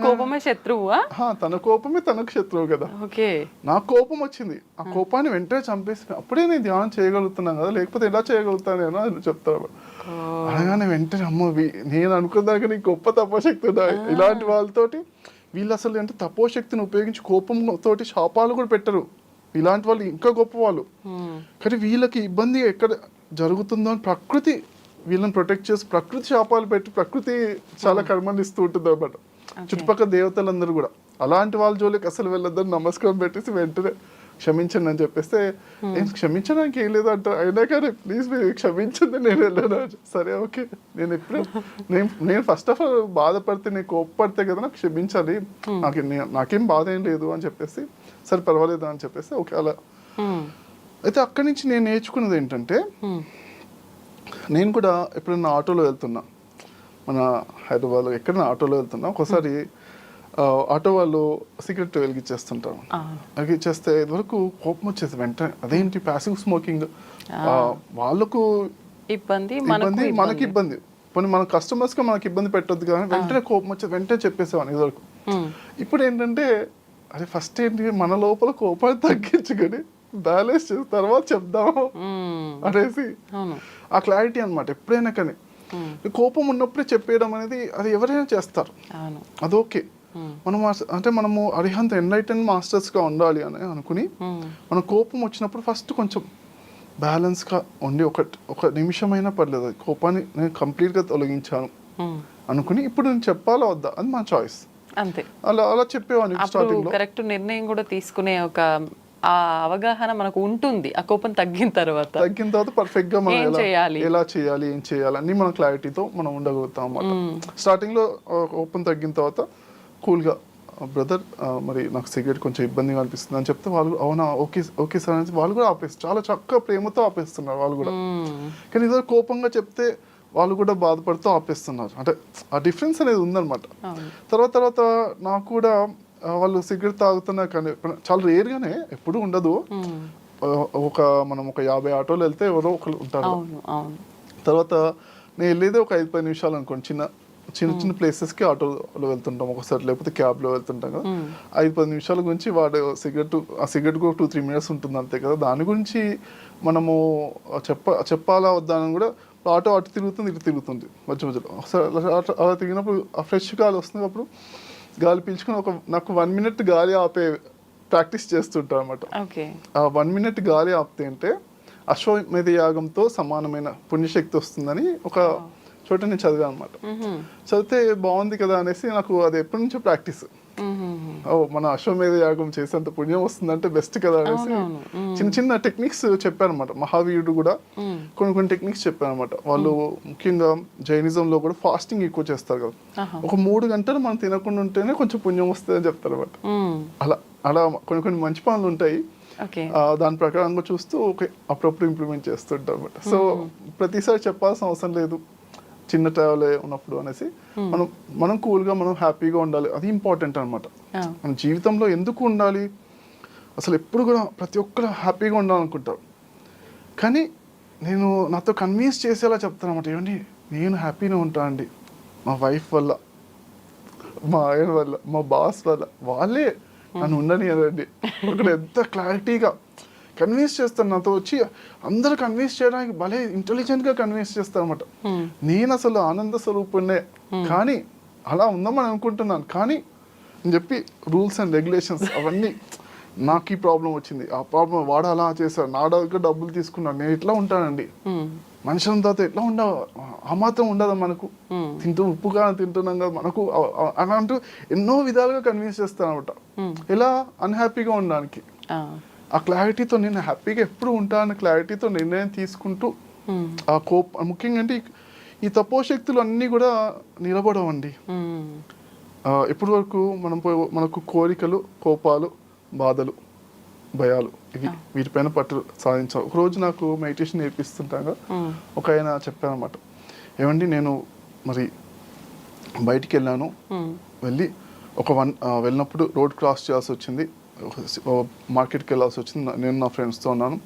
కోపమే శత్రువా? తన కోపమే తనకు శత్రువు కదా. నాకు కోపం వచ్చింది, ఆ కోపాన్ని వెంటనే చంపేసి అప్పుడే నేను ధ్యానం చేయగలుగుతున్నాను కదా, లేకపోతే ఎలా చేయగలుగుతాను అని చెప్తాను. అనగానే వెంటనే అమ్మో నేను అనుకున్నాక నీకు గొప్ప తపోశక్తి ఉన్నాయి. ఇలాంటి వాళ్ళతోటి వీళ్ళు అసలు అంటే తపోశక్తిని ఉపయోగించి కోపంతో శాపాలు కూడా పెట్టరు. ఇలాంటి వాళ్ళు ఇంకా గొప్ప వాళ్ళు. కానీ వీళ్ళకి ఇబ్బంది ఎక్కడ జరుగుతుందో అని ప్రకృతి వీళ్ళని ప్రొటెక్ట్ చేసి ప్రకృతి శాపాలు పెట్టి ప్రకృతి చాలా కర్మలు ఇస్తూ ఉంటుంది అన్నమాట. చుట్టుపక్కల దేవతలందరూ కూడా అలాంటి వాళ్ళ జోలికి అసలు వెళ్ళొద్దని నమస్కారం పెట్టేసి వెంటనే క్షమించండి అని చెప్పేస్తే, నేను క్షమించడానికి ఏం లేదు అంట, అయినా కానీ ప్లీజ్ మీరు క్షమించండి నేను వెళ్ళాను. సరే ఓకే, నేను ఎప్పుడు నేను ఫస్ట్ ఆఫ్ ఆల్ బాధపడితే నేను కోప్పడితే కదా నాకు క్షమించాలి, నాకేం బాధ ఏం లేదు అని చెప్పేసి సరే పర్వాలేదు అని చెప్పేసి ఓకే అలా. అయితే అక్కడి నుంచి నేను నేర్చుకున్నది ఏంటంటే, నేను కూడా ఎప్పుడైనా ఆటోలో వెళ్తున్నా, మన హైదరాబాద్లో ఎక్కడైనా ఆటోలో వెళ్తున్నా, ఒకసారి ఆటో వాళ్ళు సిగరెట్ వెలిగించేస్తుంటారు. వెలిగించేస్తే ఇదివరకు కోపం వచ్చేసి వెంటనే అదేంటి ప్యాసివ్ స్మోకింగ్, వాళ్ళకు ఇబ్బంది మనకి ఇబ్బంది, కొన్ని మన కస్టమర్స్గా మనకి ఇబ్బంది పెట్టొద్దు కానీ వెంటనే కోపం వచ్చేది వెంటనే చెప్పేసేవాడిని ఇదివరకు. ఇప్పుడు ఏంటంటే అదే ఫస్ట్ ఏంటి మన లోపల కోపాన్ని తగ్గించుకొని బ్యాలెన్స్ చేసి తర్వాత చెప్దాము అనేసి ఆ క్లారిటీ అనమాట. ఎప్పుడైనా కానీ కోపం ఉన్నప్పుడే చెప్పేయడం అనేది అది ఎవరైనా చేస్తారు, అది ఓకే. మనం అంటే మనము అరిహంత ఎన్లైటెన్ మాస్టర్స్గా ఉండాలి అని అనుకుని మన కోపం వచ్చినప్పుడు ఫస్ట్ కొంచెం బ్యాలెన్స్గా ఉండి ఒక నిమిషమైనా పర్లేదు అది కోపాన్ని నేను కంప్లీట్గా తొలగించాను అనుకుని ఇప్పుడు నేను చెప్పాలా వద్దా అది మా చాయిస్. అంతే, అలా చెప్పేవాడిని స్టార్టింగ్ లో. కరెక్ట్ నిర్ణయం కూడా తీసుకునే ఒక ఆ అవగాహన మనకు ఉంటుంది ఆ కోపం తగ్గిన తర్వాత పర్ఫెక్ట్ గా మనం ఎలా చేయాలి ఏం చేయాలి అన్ని మన క్లారిటీతో మనం ఉండగలుగుతాం అన్నమాట. స్టార్టింగ్ లో కోపం తగ్గిన తర్వాత కూల్ గా బ్రదర్ మరి నాకు సిగరెట్ కొంచెం ఇబ్బందిగా అనిపిస్తుంది అని చెప్తే వాళ్ళు అవునా ఓకే సార్ అని వాళ్ళు కూడా ఆపేస్తారు. చాలా చక్కగా ప్రేమతో ఆపేస్తున్నారు వాళ్ళు కూడా. కానీ ఏదో కోపంగా చెప్తే వాళ్ళు కూడా బాధపడుతూ ఆపేస్తున్నారు. అంటే ఆ డిఫరెన్స్ అనేది ఉందన్నమాట. తర్వాత నాకు కూడా వాళ్ళు సిగరెట్ తాగుతున్నా కానీ చాలా రేర్గానే, ఎప్పుడు ఉండదు. మనం ఒక 50 ఆటోలు వెళ్తే ఎవరో ఒకరు ఉంటారు. తర్వాత నేను వెళ్ళేదే ఒక 5-10 నిమిషాలు అనుకోండి. చిన్న ప్లేసెస్కి ఆటోలో వెళ్తుంటాం ఒకసారి, లేకపోతే క్యాబ్లో వెళ్తుంటాం కదా. 5-10 నిమిషాల గురించి వాడు ఆ సిగరెట్ కూడా 2-3 మినిట్స్ ఉంటుంది అంతే కదా. దాని గురించి మనము చెప్పాలా వద్దా అని కూడా ఆటో అటు తిరుగుతుంది ఇటు తిరుగుతుంది మధ్యలో. అలా తిరిగినప్పుడు ఆ ఫ్రెష్ గాలి వస్తుంది, అప్పుడు గాలి పీల్చుకొని నాకు 1 మినిట్ గాలి ఆపే ప్రాక్టీస్ చేస్తుంటాను అనమాట. ఆ 1 మినిట్ గాలి ఆపితే అంటే అశ్వమేధ యాగంతో సమానమైన పుణ్యశక్తి వస్తుందని ఒక చోట నేను చదివాను అనమాట. చదివితే బాగుంది కదా అనేసి నాకు అది ఎప్పటి నుంచో ప్రాక్టీస్. మన అశ్వమేధ యాగం చేసేంత పుణ్యం వస్తుందంటే బెస్ట్ కదా అనేసి చిన్న టెక్నిక్స్ చెప్పారనమాట. మహావీరుడు కూడా కొన్ని టెక్నిక్స్ చెప్పారనమాట. వాళ్ళు ముఖ్యంగా జైనిజంలో కూడా ఫాస్టింగ్ ఎక్కువ చేస్తారు కదా. ఒక 3 గంటలు మనం తినకుండా ఉంటేనే కొంచెం పుణ్యం వస్తుంది అని చెప్తారు అనమాట. అలా కొన్ని మంచి పనులు ఉంటాయి. దాని ప్రకారంగా చూస్తూ అప్పుడప్పుడు ఇంప్లిమెంట్ చేస్తుంటారు అనమాట. సో ప్రతిసారి చెప్పాల్సిన అవసరం లేదు చిన్న ట్రావెల్ ఉన్నప్పుడు అనేసి మనం కూల్గా మనం హ్యాపీగా ఉండాలి. అది ఇంపార్టెంట్ అనమాట. మన జీవితంలో ఎందుకు ఉండాలి అసలు, ఎప్పుడు కూడా ప్రతి ఒక్కరు హ్యాపీగా ఉండాలనుకుంటారు. కానీ నేను నాతో కన్విన్స్ చేసేలా చెప్తాను అనమాట. ఏమండి నేను హ్యాపీగా ఉంటాను అండి, మా వైఫ్ వల్ల, మా ఆయన వల్ల, మా బాస్ వల్ల, వాళ్ళే నన్ను ఉండని అనండి. ఇక్కడ ఎంత క్లారిటీగా కన్విన్స్ చేస్తాను. నాతో వచ్చి అందరూ కన్విన్స్ చేయడానికి భలే ఇంటెలిజెంట్గా కన్విన్స్ చేస్తాను అనమాట. నేను అసలు ఆనంద స్వరూపుణ్ణే, కానీ అలా ఉందామని అనుకుంటున్నాను, కానీ అని చెప్పి రూల్స్ అండ్ రెగ్యులేషన్స్ అవన్నీ నాకు ఈ ప్రాబ్లం వచ్చింది, ఆ ప్రాబ్లం వాడు అలా చేశాడు, నా దగ్గర డబ్బులు తీసుకున్నాను, నేను ఇట్లా ఉంటానండి. మనుషుల తర్వాత ఎట్లా ఆ మాత్రం ఉండదా మనకు, ఉప్పుగా తింటున్నాం కదా మనకు అని అంటూ ఎన్నో విధాలుగా కన్విన్స్ చేస్తాను అనమాట. ఎలా అన్హ్యాపీగా ఉండడానికి ఆ క్లారిటీతో నేను హ్యాపీగా ఎప్పుడు ఉంటానని క్లారిటీతో నిర్ణయం తీసుకుంటూ ఆ ముఖ్యంగా అంటే ఈ తపోశక్తులు అన్నీ కూడా నిలబడవండి. ఇప్పటి వరకు మనకు కోరికలు, కోపాలు, బాధలు, భయాలు, వీటిపైన పట్టు సాధించాం. ఒకరోజు నాకు మెడిటేషన్ నేర్పిస్తుంటాగా ఒక ఆయన చెప్పారనమాట. ఏమండి నేను మరి బయటికి వెళ్ళాను, వెళ్ళినప్పుడు రోడ్ క్రాస్ చేయాల్సి వచ్చింది, మార్కెట్కి వెళ్ళాల్సి వచ్చింది. నేను నా ఫ్రెండ్స్తో ఉన్నాను,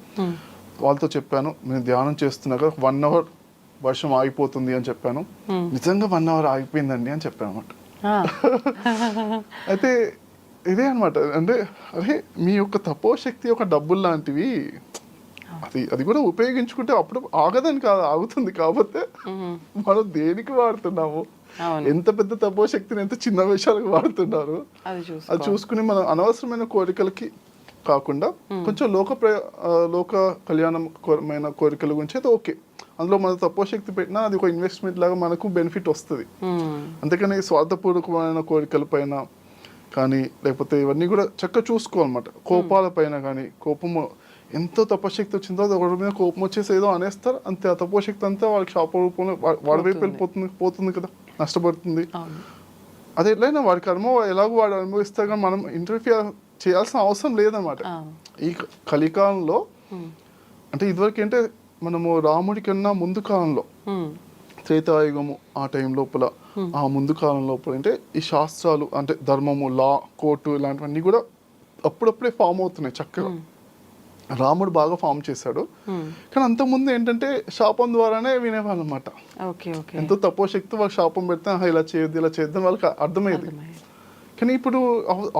వాళ్ళతో చెప్పాను నేను ధ్యానం చేస్తున్నాగా 1 అవర్ వర్షం ఆగిపోతుంది అని చెప్పాను. నిజంగా 1 అవర్ ఆగిపోయిందండి అని చెప్పాను అనమాట. అయితే ఇదే అనమాట, అంటే అదే మీ యొక్క తపోశక్తి ఒక డబ్బులు లాంటివి, అది కూడా ఉపయోగించుకుంటే అప్పుడు ఆగదని కాదు, ఆగుతుంది. కాకపోతే మనం దేనికి వాడుతున్నాము, ఎంత పెద్ద తపోశక్తిని ఎంత చిన్న విషయాలకు వాడుతున్నారు అది చూసుకుని మనం అనవసరమైన కోరికలకి కాకుండా కొంచెం లోక కళ్యాణమైన కోరికల గురించి అయితే ఓకే, అందులో మన తపోశక్తి పెట్టినా అది ఒక ఇన్వెస్ట్మెంట్ లాగా మనకు బెనిఫిట్ వస్తుంది. అంతేకాని స్వార్థపూర్వకమైన కోరికల పైన కానీ లేకపోతే ఇవన్నీ కూడా చక్కగా చూసుకోవాలన్నమాట. కోపాల పైన కానీ, కోపము ఎంతో తపశక్తి వచ్చిందో ఒకరి మీద కోపం వచ్చేసి ఏదో అనేస్తారు అంతే, ఆ తపోశక్తి అంతా వాళ్ళకి శాప రూపంలో వాడి వైపు పోతుంది కదా, నష్టపడుతుంది. అది ఎట్లయినా వాడి కర్మ ఎలాగో వాడు అనుభవిస్తారు, కానీ మనం ఇంటర్ఫియర్ చేయాల్సిన అవసరం లేదన్నమాట. ఈ కలికాలంలో అంటే ఇదివరకు అంటే మనము రాముడి కన్నా ముందు కాలంలో త్రేతాయుగము ఆ టైం లోపల, ఆ ముందు కాలం లోపల అంటే ఈ శాస్త్రాలు అంటే ధర్మము, లా, కోర్టు ఇలాంటివన్నీ కూడా అప్పుడప్పుడే ఫామ్ అవుతున్నాయి చక్కగా. రాముడు బాగా ఫామ్ చేశాడు, కానీ అంతకుముందు ఏంటంటే శాపం ద్వారానే వినేవాళ్ళు అనమాట. ఎంతో తపోశక్తి వాళ్ళు శాపం పెడితే ఇలా చేయొద్దు ఇలా చేద్దాం వాళ్ళకి అర్థమయ్యేది. కానీ ఇప్పుడు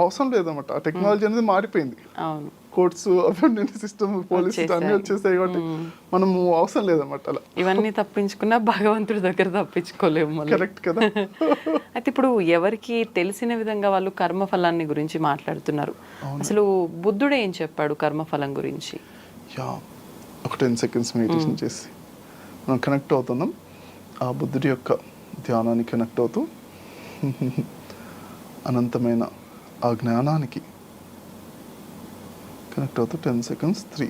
అవసరం లేదన్నమాట, ఆ టెక్నాలజీ అనేది మారిపోయింది. కోర్ట్స్ అవన్నీ సిస్టమ్ పోలీస్ అన్నీ వచ్చేసాయి కాబట్టి మనము అవసరం లేదన్నమాట అలా. ఇవన్నీ తప్పించుకున్నా భగవంతుడి దగ్గర తప్పించుకోలేము మళ్ళీ. కరెక్ట్ కదా. అయితే ఇప్పుడు ఎవరికి తెలిసిన విధంగా వాళ్ళు కర్మఫలాన్ని గురించి మాట్లాడుతున్నారు. అసలు బుద్ధుడు ఏం చెప్పాడు కర్మఫలం గురించి? యా, ఒక 10 seconds మెడిటేషన్ చేసి మనం కనెక్ట్ అవుతున్నాం ఆ బుద్ధుడి యొక్క ధ్యానానికి కనెక్ట్ అవుతూ అనంతమైన ఆ జ్ఞానానికి కనెక్ట్ అవుతూ 10 seconds 3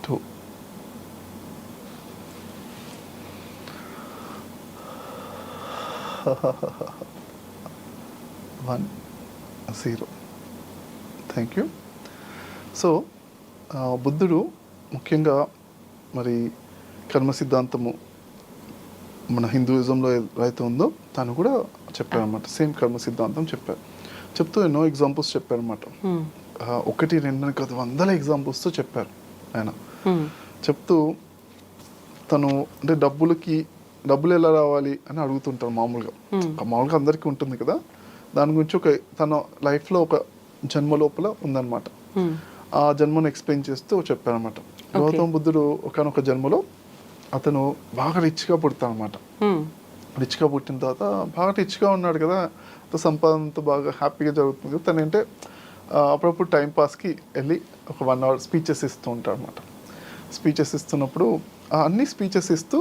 2 1 0. Thank you. సో బుద్ధుడు ముఖ్యంగా మరి కర్మ సిద్ధాంతము మన హిందూయిజంలో ఏదైతే ఉందో తను కూడా చెప్పారనమాట. సేమ్ కర్మ సిద్ధాంతం చెప్పారు. చెప్తూ ఎన్నో ఎగ్జాంపుల్స్ చెప్పారనమాట. 1, 2 కాదు 100 ఎగ్జాంపుల్స్తో చెప్పారు ఆయన. చెప్తూ తను అంటే డబ్బులు ఎలా రావాలి అని అడుగుతుంటారు మామూలుగా అందరికీ ఉంటుంది కదా. దాని గురించి తన లైఫ్లో ఒక జన్మ లోపల ఉందన్నమాట. ఆ జన్మను ఎక్స్ప్లెయిన్ చేస్తూ చెప్పారనమాట. గౌతమ బుద్ధుడు ఒకనొక జన్మలో అతను బాగా రిచ్గా పుడతాడనమాట. రిచ్గా పుట్టిన తర్వాత బాగా రిచ్గా ఉన్నాడు కదా, సంపాదనతో బాగా హ్యాపీగా జరుగుతుంది కదా. తను ఏంటంటే అప్పుడప్పుడు టైంపాస్కి వెళ్ళి ఒక 1 hour స్పీచెస్ ఇస్తూ ఉంటాడు అనమాట. స్పీచెస్ ఇస్తున్నప్పుడు అన్ని స్పీచెస్ ఇస్తూ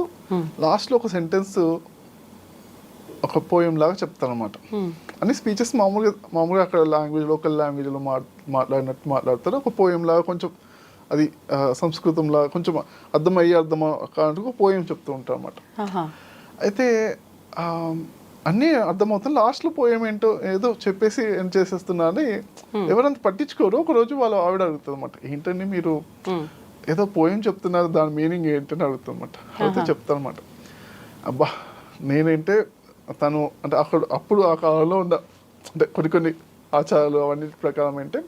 లాస్ట్లో ఒక సెంటెన్స్ ఒక పోయం లాగా చెప్తారనమాట. అన్ని స్పీచెస్ మామూలుగా అక్కడ లోకల్ లాంగ్వేజ్లో మాట్లాడతారు. ఒక పోయం లాగా కొంచెం అది సంస్కృతంలా కొంచెం అర్థం కాదు ఒక పోయం చెప్తూ ఉంటారు అనమాట. అయితే అన్నీ అర్థమవుతుంది. లాస్ట్లో పోయం ఏంటో ఏదో చెప్పేసి ఏం చేసేస్తున్నా అని ఎవరంత పట్టించుకోరు. ఒకరోజు వాళ్ళు ఆవిడ అడుగుతుంది అనమాట, ఏంటండి మీరు ఏదో పోయం చెప్తున్నారు, దాని మీనింగ్ ఏంటని అడుగుతుంది అనమాట. అయితే చెప్తానమాట, అబ్బా నేనంటే తను అంటే అప్పుడు ఆ కాలంలో అంటే కొన్ని ఆచారాలు అవన్నీ ప్రకారం అంటే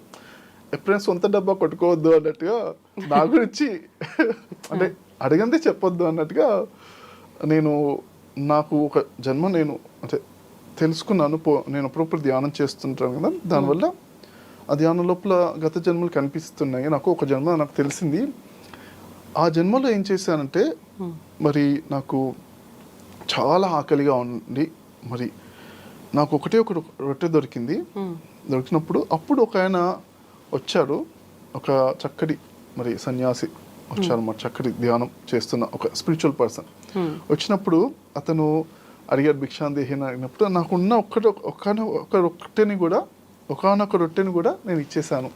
ఎప్పుడైనా సొంత డబ్బా కొట్టుకోవద్దు అన్నట్టుగా నా గురించి అంటే అడిగిందే చెప్పొద్దు అన్నట్టుగా నాకు ఒక జన్మ నేను అంటే తెలుసుకున్నాను. నేను అప్పుడప్పుడు ధ్యానం చేస్తుంటాను కదా, దానివల్ల ఆ ధ్యానం లోపల గత జన్మలు కనిపిస్తున్నాయి. నాకు ఒక జన్మ నాకు తెలిసింది. ఆ జన్మలో ఏం చేశానంటే మరి నాకు చాలా ఆకలిగా ఉండి మరి నాకు ఒక రొట్టె దొరికినప్పుడు అప్పుడు ఒక ఆయన వచ్చాడు, ఒక చక్కటి మరి సన్యాసి వచ్చారు మరి చక్కటి ధ్యానం చేస్తున్న ఒక స్పిరిచువల్ పర్సన్ వచ్చినప్పుడు అతను అడిగాడు భిక్షాందేహిని అడిగినప్పుడు నాకున్న ఒకనొక రొట్టెని కూడా నేను ఇచ్చేసాను.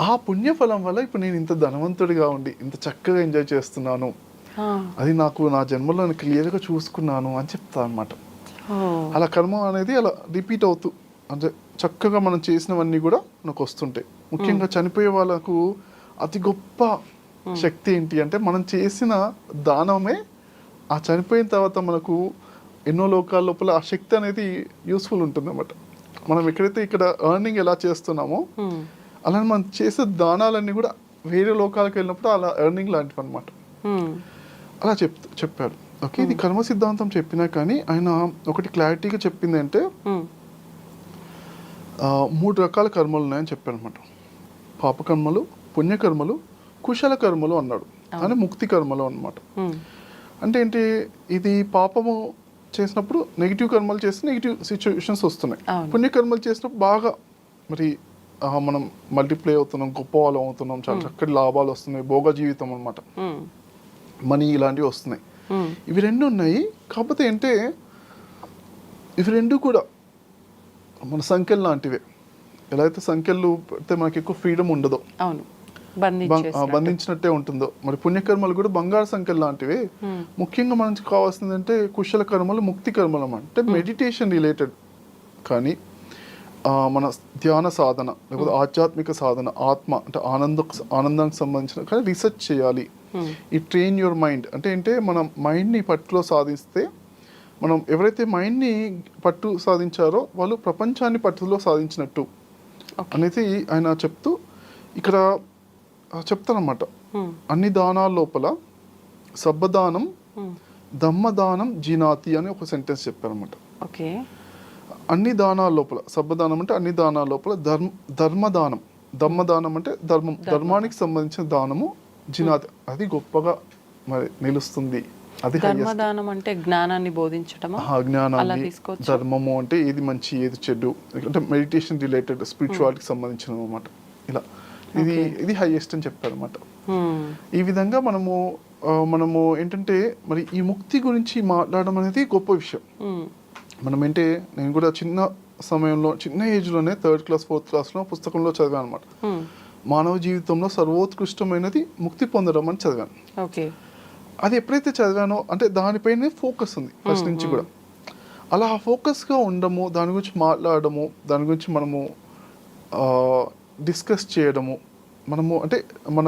ఆ పుణ్యఫలం వల్ల ఇప్పుడు నేను ఇంత ధనవంతుడిగా ఉండి ఇంత చక్కగా ఎంజాయ్ చేస్తున్నాను. అది నాకు నా జన్మలో క్లియర్గా చూసుకున్నాను అని చెప్తా అనమాట. అలా కర్మ అనేది అలా రిపీట్ అవుతూ అంటే చక్కగా మనం చేసినవన్నీ కూడా మనకు వస్తుంటాయి. ముఖ్యంగా చనిపోయే వాళ్ళకు అతి గొప్ప శక్తి ఏంటి అంటే మనం చేసిన దానమే ఆ చనిపోయిన తర్వాత మనకు ఎన్నో లోకాల లోపల ఆ శక్తి అనేది యూస్ఫుల్ ఉంటుంది అన్నమాట. మనం ఎక్కడైతే ఇక్కడ ఎర్నింగ్ ఎలా చేస్తున్నామో అలానే మనం చేసే దానాలన్నీ కూడా వేరే లోకాలకు వెళ్ళినప్పుడు అలా ఎర్నింగ్ లాంటివి అనమాట. అలా చెప్పారు. ఓకే, ఇది కర్మ సిద్ధాంతం చెప్పినా కానీ ఆయన ఒకటి క్లారిటీగా చెప్పింది అంటే 3 రకాల కర్మలు ఉన్నాయని చెప్పారు అనమాట. పాపకర్మలు, పుణ్యకర్మలు, కుశల కర్మలు అన్నాడు. అని ముక్తి కర్మలు అనమాట. అంటే ఏంటి, ఇది పాపము చేసినప్పుడు నెగిటివ్ కర్మలు చేస్తే నెగిటివ్ సిచ్యువేషన్స్ వస్తున్నాయి. పుణ్యకర్మలు చేసినప్పుడు బాగా మరి మనం మల్టిప్లై అవుతున్నాం, గొప్ప వాళ్ళం అవుతున్నాం, చాలా చక్కటి లాభాలు వస్తున్నాయి, భోగ జీవితం అనమాట, మనీ ఇలాంటివి వస్తున్నాయి. ఇవి 2 ఉన్నాయి. కాకపోతే ఏంటే ఇవి 2 కూడా మన సంఖ్యలు లాంటివే. ఎలా అయితే సంఖ్యలు పెడితే మనకి ఎక్కువ ఫ్రీడమ్ ఉండదో, బంధించినట్టే ఉంటుందో, మరి పుణ్యకర్మలు కూడా బంగారు సంఖ్యలు లాంటివి. ముఖ్యంగా మనకి కావాల్సింది అంటే కుశల కర్మలు, ముక్తి కర్మలు అంటే మెడిటేషన్ రిలేటెడ్. కానీ మన ధ్యాన సాధన లేకపోతే ఆధ్యాత్మిక సాధన, ఆత్మ అంటే ఆనందానికి సంబంధించిన కానీ రీసెర్చ్ చేయాలి. ఈ ట్రైన్ యువర్ మైండ్ అంటే ఏంటంటే మనం మైండ్ని పట్టులో సాధిస్తే, మనం ఎవరైతే మైండ్ని పట్టు సాధించారో వాళ్ళు ప్రపంచాన్ని పట్టులో సాధించినట్టు అనేది ఆయన చెప్తూ ఇక్కడ చెప్తానమాట. అన్ని దానాల లోపల సబ్బదానం, దమ్మదానం జీనాతి అని ఒక సెంటెన్స్ చెప్పారనమాట. ఓకే, అన్ని దానాల లోపల, సబ్బదానం అంటే అన్ని దానాల లోపల ధర్మదానం, దమ్మదానం అంటే ధర్మానికి సంబంధించిన దానము జినాది, అది గొప్పగా మరి నిలుస్తుంది. అది ధర్మదానం అంటే జ్ఞానాన్ని బోధించటం, జ్ఞానాన్ని, ధర్మము అంటే ఏది మంచి ఏది చెడు, అంటే మెడిటేషన్ రిలేటెడ్ స్పిరిచువాలిటీకి సంబంధించిన అనమాట. ఇలా ఇది హైయెస్ట్ అని చెప్పారు అనమాట. ఈ విధంగా మనము ఏంటంటే మరి ఈ ముక్తి గురించి మాట్లాడడం అనేది గొప్ప విషయం. మనం ఏంటే నేను కూడా చిన్న సమయంలో, చిన్న ఏజ్లోనే 3rd క్లాస్ 4th క్లాస్లో పుస్తకంలో చదివాను అనమాట. మానవ జీవితంలో సర్వోత్కృష్టమైనది ముక్తి పొందడం అని చదివాను. అది ఎప్పుడైతే చదివానో అంటే దానిపైనే ఫోకస్ ఉంది ఫస్ట్ నుంచి కూడా. అలా ఫోకస్గా ఉండము, దాని గురించి మాట్లాడము, దాని గురించి మనము డిస్కస్ చేయడము, మనము అంటే మన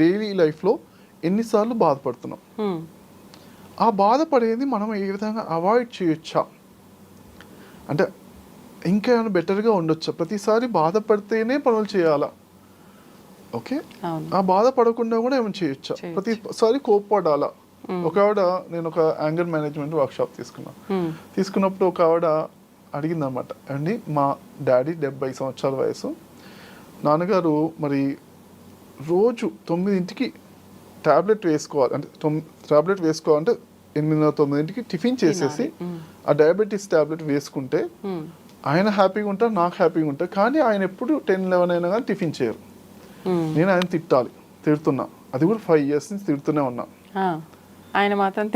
డైలీ లైఫ్లో ఎన్నిసార్లు బాధపడుతున్నాం, ఆ బాధపడేది మనం ఏ విధంగా అవాయిడ్ చేయొచ్చా, అంటే ఇంకా ఏమైనా బెటర్గా ఉండొచ్చా, ప్రతిసారి బాధపడితేనే పనులు చేయాలా, ఓకే ఆ బాధపడకుండా కూడా ఏమైనా చేయొచ్చా, ప్రతిసారి కోప్పడాలా. ఒక ఆవిడ, నేను ఒక యాంగర్ మేనేజ్మెంట్ వర్క్షాప్ తీసుకున్నప్పుడు ఒక ఆవిడ అడిగిందనమాట, అండి మా డాడీ 70 సంవత్సరాల వయసు, నాన్నగారు మరి రోజు 9ంటికి ట్యాబ్లెట్ వేసుకోవాలి, అంటే ట్యాబ్లెట్ వేసుకోవాలంటే 8-9ంటికి టిఫిన్ చేసేసి ఆ డయాబెటీస్ ట్యాబ్లెట్ వేసుకుంటే ఆయన హ్యాపీగా ఉంటారు, నాకు హ్యాపీగా ఉంటారు. కానీ ఆయన ఎప్పుడు 10-11 అయినా కానీ టిఫిన్ చేయరు. నేను ఆయన తిడుతున్నా, అది కూడా 5 years నుంచి తిడుతూనే ఉన్నా. ఆయన మాత్రం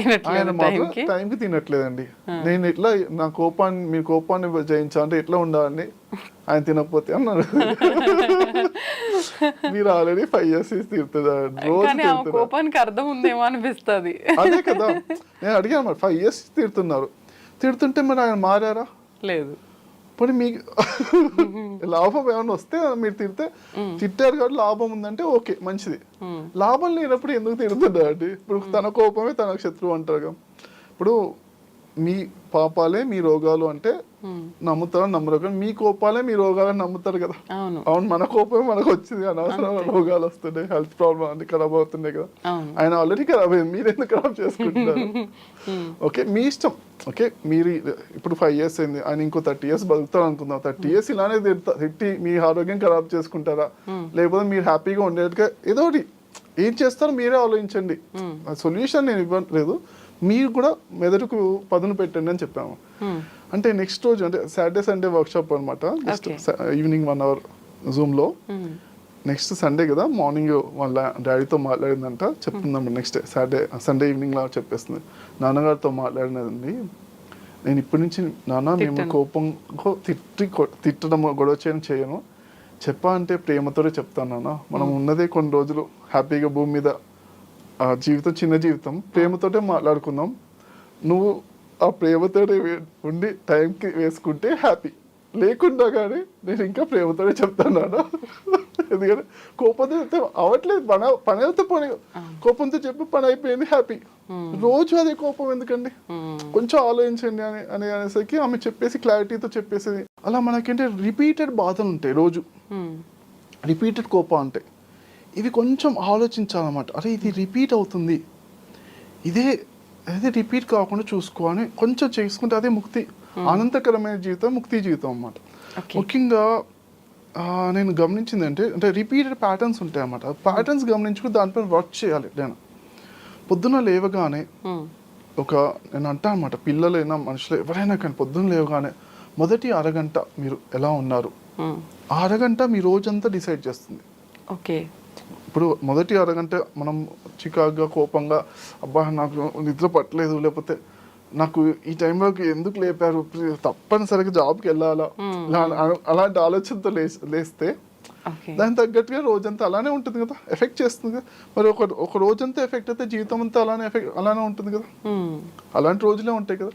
టైంకి తినట్లేదండి. నేను ఎట్లా నా కోపాన్ని, మీ కోపాన్ని జయించాలంటే ఎట్లా ఉండాలండి, ఆయన తినకపోతే అన్నాడు. మీరు ఆల్రెడీ 5 years తిడుతున్నారు, రోజు కోపానికి అర్థం ఉందేమో అనిపిస్తుంది. అదే కదా నేను అడిగాను, మరి 5 years తిడుతుంటే మరి ఆయన మారారా? లేదు. పోనీ మీకు లాభం ఏమైనా వస్తే మీరు తిట్టారు కాబట్టి లాభం ఉందంటే ఓకే మంచిది. లాభం లేనప్పుడు ఎందుకు తిడుతున్నారు అండి? ఇప్పుడు తన కోపమే తనకు శత్రువు అంటారు కదా. ఇప్పుడు మీ పాపాలే మీ రోగాలు అంటే నమ్ముతారు, నమ్మరు. కానీ మీ కోపాలే మీ రోగాలని నమ్ముతారు కదా. అవును, మన కోపమే మనకు వచ్చింది, అనవసరమైన రోగాలు వస్తున్నాయి, హెల్త్ ప్రాబ్లమ్ అన్ని ఖరాబ్ అవుతున్నాయి కదా. ఆయన ఆల్రెడీ ఖరాబ్ అయింది, మీరు ఎందుకు ఖరాబ్ చేసుకుంటున్నారు? ఓకే, మీ ఇష్టం. ఓకే, మీరు ఇప్పుడు 5 years అయింది, ఆయన ఇంకో 30 years బతుకుతారు అనుకుందాం. 30 years ఇలానే తిట్టి మీ ఆరోగ్యం ఖరాబ్ చేసుకుంటారా, లేకపోతే మీరు హ్యాపీగా ఉండేట్టుగా ఏదో ఒకటి ఏం చేస్తారో మీరే ఆలోచించండి. సొల్యూషన్ నేను ఇవ్వట్లేదు, మీరు కూడా మెదడుకు పదును పెట్టండి అని చెప్పాము. అంటే నెక్స్ట్ రోజు అంటే సాటర్డే సండే వర్క్షాప్ అనమాట, జస్ట్ ఈవినింగ్ 1 hour జూమ్లో. నెక్స్ట్ సండే కదా, మార్నింగ్ వాళ్ళ డాడీతో మాట్లాడిందంట, చెప్తుందన్నమాట. నెక్స్ట్ సండే ఈవినింగ్లో చెప్పేస్తుంది, నాన్నగారితో మాట్లాడినదండి, నేను ఇప్పటి నుంచి నాన్న మేము కోపంగా తిట్టడం గొడవ చేయను, చెప్పా అంటే ప్రేమతోనే చెప్తాను నాన్న. మనం ఉన్నదే కొన్ని రోజులు హ్యాపీగా భూమి మీద, ఆ జీవితం చిన్న జీవితం, ప్రేమతోటే మాట్లాడుకుందాం. నువ్వు ఆ ప్రేమతోనే ఉండి టైంకి వేసుకుంటే హ్యాపీ, లేకుండా కానీ నేను ఇంకా ప్రేమతోనే చెప్తాను. ఎందుకంటే కోపంతో అవ్వట్లేదు, పని అయితే పని, కోపంతో చెప్పి పని అయిపోయింది, హ్యాపీ. రోజు అదే కోపం ఎందుకండి, కొంచెం ఆలోచించండి అనేసరికి ఆమె చెప్పేసి క్లారిటీతో చెప్పేసేది. అలా మనకేంటే రిపీటెడ్ బాధలు ఉంటాయి, రోజు రిపీటెడ్ కోపం ఉంటాయి. ఇవి కొంచెం ఆలోచించాలన్నమాట. అరే ఇది రిపీట్ అవుతుంది, అదే రిపీట్ కాకుండా చూసుకోవాలి, కొంచెం చేసుకుంటే అదే ముక్తి, ఆనందకరమైన జీవితం, ముక్తి జీవితం అన్నమాట. ముఖ్యంగా నేను గమనించింది అంటే రిపీటెడ్ ప్యాటర్న్స్ ఉంటాయి అన్నమాట. ప్యాటర్న్స్ గమనించుకుని దానిపైన వర్క్ చేయాలి. నేను పొద్దున్న లేవగానే నేను అంటా అనమాట, పిల్లలైనా మనుషులు ఎవరైనా కానీ పొద్దున్న లేవగానే మొదటి అరగంట మీరు ఎలా ఉన్నారు, ఆ అరగంట మీ రోజంతా డిసైడ్ చేస్తుంది. ఓకే, ఇప్పుడు మొదటి అరగంట మనం చికాగ్గా, కోపంగా, అబ్బా నాకు నిద్ర పట్టలేదు, లేకపోతే నాకు ఈ టైంలోకి ఎందుకు లేపారు, తప్పనిసరిగా జాబ్కి వెళ్ళాలా, అలాంటి ఆలోచనతో లేస్తే దానికి తగ్గట్టుగా రోజంతా అలానే ఉంటుంది కదా, ఎఫెక్ట్ చేస్తుంది కదా. మరి ఒక రోజంతా ఎఫెక్ట్ అయితే జీవితం అంతా అలానే ఉంటుంది కదా, అలాంటి రోజులే ఉంటాయి కదా.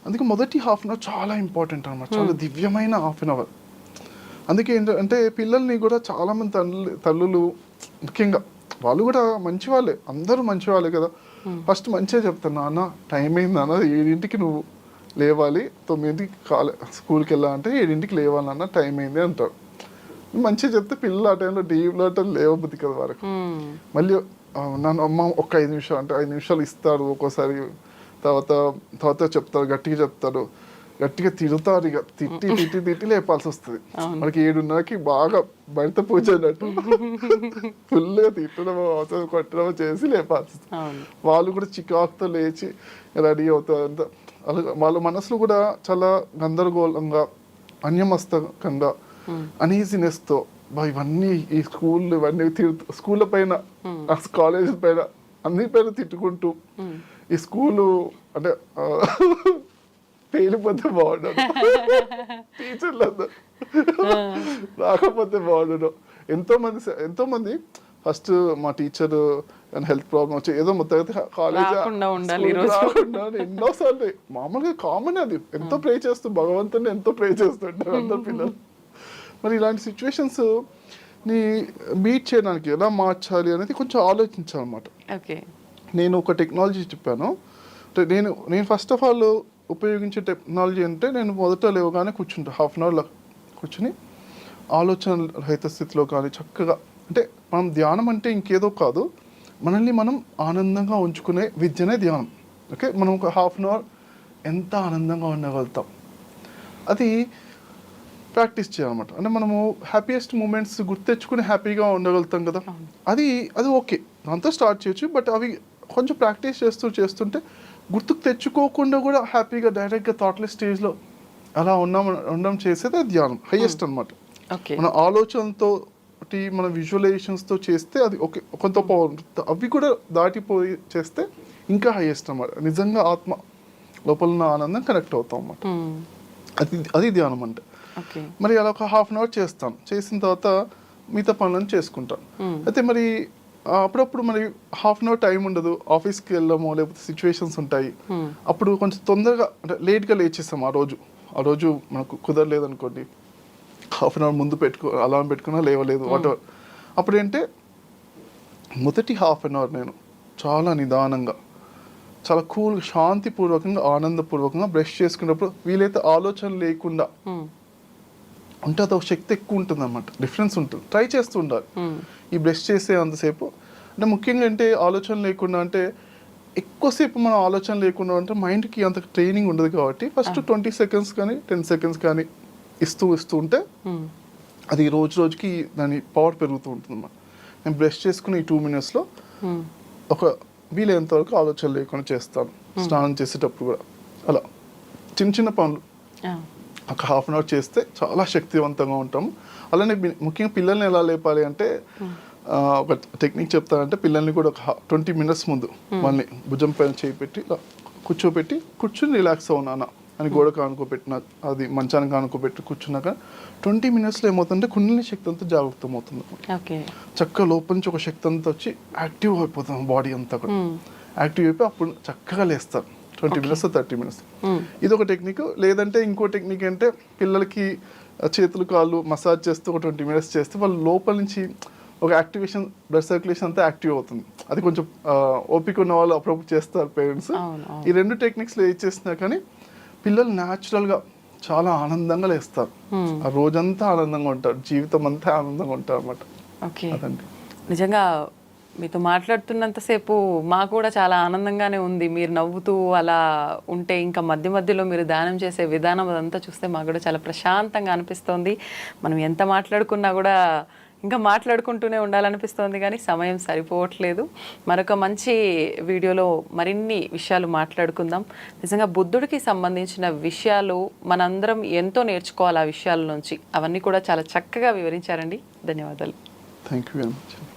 అందుకే మొదటి హాఫ్ అన్ అవర్ చాలా ఇంపార్టెంట్ అనమాట, చాలా దివ్యమైన హాఫ్ అన్ అవర్. అందుకే ఏంటంటే పిల్లల్ని కూడా చాలామంది తల్లులు ముఖ్యంగా వాళ్ళు కూడా మంచి వాళ్ళే, అందరూ మంచి వాళ్ళే కదా. ఫస్ట్ మంచిగా చెప్తాను, నాన్న టైం అయింది నాన్న, 7ంటికి నువ్వు లేవాలి, 9ంటికి స్కూల్కి వెళ్ళాలంటే 7ంటికి లేవాలి నాన్న, టైం అయింది అంటారు. మంచిగా చెప్తే పిల్లలు ఆ టైంలో డీప్లో లేవబుద్ది కదా వరకు. మళ్ళీ నన్ను అమ్మ ఒక 5 నిమిషాలు అంటే 5 నిమిషాలు ఇస్తారు ఒక్కోసారి, తర్వాత చెప్తారు, గట్టిగా చెప్తారు. గట్టిగా తిడతారు, ఇక తిట్టి తిట్టి తిట్టి లేపాల్సి వస్తుంది. మనకి 7:30కి బాగా బయట పూజ అన్నట్టు ఫుల్గా తిట్టడం అవసరం కొట్టడం చేసి లేపాల్సి వస్తుంది. వాళ్ళు కూడా చికాకుతో లేచి రెడీ అవుతారు. అంతా వాళ్ళ మనసులో కూడా చాలా గందరగోళంగా, అన్యమస్తకంగా, అనీజినెస్తో ఇవన్నీ ఈ స్కూల్ ఇవన్నీ స్కూళ్ళ పైన కాలేజీల పైన అన్ని పైన తిట్టుకుంటూ ఈ స్కూలు అంటే పేలిపోతే బాగుండదు, టీచర్లు అందరు రాకపోతే బాగుండదు. ఎంతో మంది ఫస్ట్ మా టీచర్ హెల్త్ ప్రాబ్లమ్ వచ్చి ఏదో మొత్తం కాలేజ్ ఎన్నోసార్లు మామూలుగా కామన్ అది. ఎంతో ప్రే చేస్తూ భగవంతుని ఎంతో ప్రే చేస్తుంటారు అందరు పిల్లలు. మరి ఇలాంటి సిచ్యువేషన్స్ ని బీట్ చేయడానికి ఎలా మార్చాలి అనేది కొంచెం ఆలోచించాలన్నమాట. నేను ఒక టెక్నాలజీ చెప్పాను. నేను ఫస్ట్ ఆఫ్ ఆల్ ఉపయోగించే టెక్నాలజీ అంటే, నేను మొదట లేవగానే కూర్చుంటాను, 1/2 an hour కూర్చుని ఆలోచన రహిత స్థితిలో కానీ చక్కగా, అంటే మనం ధ్యానం అంటే ఇంకేదో కాదు, మనల్ని మనం ఆనందంగా ఉంచుకునే విద్యనే ధ్యానం. ఓకే, మనం ఒక 1/2 an hour ఎంత ఆనందంగా ఉండగలుగుతాం అది ప్రాక్టీస్ చేయాలన్నమాట. అంటే మనము హ్యాపీయెస్ట్ మూమెంట్స్ గుర్తెచ్చుకుని హ్యాపీగా ఉండగలుగుతాం కదా, అది ఓకే, దాంతో స్టార్ట్ చేయొచ్చు. బట్ అవి కొంచెం ప్రాక్టీస్ చేస్తుంటే గుర్తుకు తెచ్చుకోకుండా కూడా హ్యాపీగా డైరెక్ట్గా థాట్లెస్ స్టేజ్లో అలా ఉండడం చేసేది ధ్యానం హైయెస్ట్ అనమాట. మన ఆలోచనతో మన విజువలైజేషన్స్తో చేస్తే అది ఓకే, కొంత పవర్. అవి కూడా దాటిపోయి చేస్తే ఇంకా హైయెస్ట్ అనమాట. నిజంగా ఆత్మ లోపల ఉన్న ఆనందం కనెక్ట్ అవుతాం అన్నమాట. అది ధ్యానం అంటే. మరి అలా ఒక 1/2 an hour చేస్తాను. చేసిన తర్వాత మిగతా పనులను చేసుకుంటాను. అయితే మరి అప్పుడప్పుడు మరి 1/2 an hour టైం ఉండదు, ఆఫీస్కి వెళ్ళాము లేకపోతే సిచ్యువేషన్స్ ఉంటాయి. అప్పుడు కొంచెం తొందరగా అంటే లేట్గా లేచేస్తాం. ఆ రోజు మనకు కుదరలేదు అనుకోండి, 1/2 an hour ముందు అలారం పెట్టుకున్నా లేవలేదు వాటెవర్. అప్పుడు ఏంటంటే మొదటి 1/2 an hour నేను చాలా నిదానంగా, చాలా కూల్, శాంతిపూర్వకంగా, ఆనందపూర్వకంగా బ్రష్ చేసుకున్నప్పుడు వీలైతే ఆలోచన లేకుండా ఉంటే అదొక శక్తి ఎక్కువ ఉంటుంది అన్నమాట. డిఫరెన్స్ ఉంటుంది. ట్రై చేస్తూ ఉండాలి ఈ బ్రష్ చేసే అంతసేపు. అంటే ముఖ్యంగా అంటే ఆలోచన లేకుండా, అంటే ఎక్కువసేపు మనం ఆలోచన లేకుండా అంటే మైండ్కి అంత ట్రైనింగ్ ఉండదు కాబట్టి ఫస్ట్ 20 seconds కానీ 10 seconds కానీ ఇస్తూ ఉంటే అది రోజుకి దాని పవర్ పెరుగుతూ ఉంటుంది అన్నమాట. నేను బ్రష్ చేసుకుని ఈ 2 minutesలో ఒక వీలైనంత వరకు ఆలోచన లేకుండా చేస్తాను. స్నానం చేసేటప్పుడు కూడా అలా చిన్న పనులు ఒక 1/2 an hour చేస్తే చాలా శక్తివంతంగా ఉంటాము. అలానే ముఖ్యంగా పిల్లల్ని ఎలా లేపాలి అంటే, ఒక టెక్నిక్ చెప్తానంటే, పిల్లల్ని కూడా ఒక 20 minutes ముందు వాళ్ళని భుజం పైన చేయి పెట్టి ఇలా కూర్చుని రిలాక్స్ అవునా అని గోడకు ఆనుకోబెట్టిన, అది మంచానికి ఆనుకోబెట్టి కూర్చున్నాక 20 minutesలో ఏమవుతుందంటే కుండలిని శక్తి అంతా జాగృతం అవుతుంది. చక్కగా లోపల నుంచి ఒక శక్తి అంతా వచ్చి యాక్టివ్ అయిపోతాం, బాడీ అంతా కూడా యాక్టివ్ అయిపోయి అప్పుడు చక్కగా లేస్తారు. 20 minutes 30 minutes ఇది ఒక టెక్నిక్. లేదంటే ఇంకో టెక్నిక్ అంటే, పిల్లలకి చేతులు కాళ్ళు మసాజ్ చేస్తూ ఒక 20 minutes చేస్తే వాళ్ళ లోపల నుంచి ఒక యాక్టివేషన్, బ్లడ్ సర్క్యులేషన్ అంతా యాక్టివ్ అవుతుంది. అది కొంచెం ఓపిక ఉన్న వాళ్ళు అప్పుడప్పుడు చేస్తారు పేరెంట్స్. ఈ 2 టెక్నిక్స్లో ఏది చేసినా కానీ పిల్లలు న్యాచురల్గా చాలా ఆనందంగా లేస్తారు. ఆ రోజంతా ఆనందంగా ఉంటారు, జీవితం అంతా ఆనందంగా ఉంటారు అన్నమాట. అదండి. నిజంగా మీతో మాట్లాడుతున్నంతసేపు మాకు కూడా చాలా ఆనందంగానే ఉంది. మీరు నవ్వుతూ అలా ఉంటే, ఇంకా మధ్యలో మీరు ధ్యానం చేసే విధానం అదంతా చూస్తే మాకు కూడా చాలా ప్రశాంతంగా అనిపిస్తోంది. మనం ఎంత మాట్లాడుకున్నా కూడా ఇంకా మాట్లాడుకుంటూనే ఉండాలనిపిస్తోంది, కానీ సమయం సరిపోవట్లేదు. మరొక మంచి వీడియోలో మరిన్ని విషయాలు మాట్లాడుకుందాం. నిజంగా బుద్ధుడికి సంబంధించిన విషయాలు మనందరం ఎంతో నేర్చుకోవాలి ఆ విషయాల నుంచి. అవన్నీ కూడా చాలా చక్కగా వివరించారండి. ధన్యవాదాలు. Thank you very much.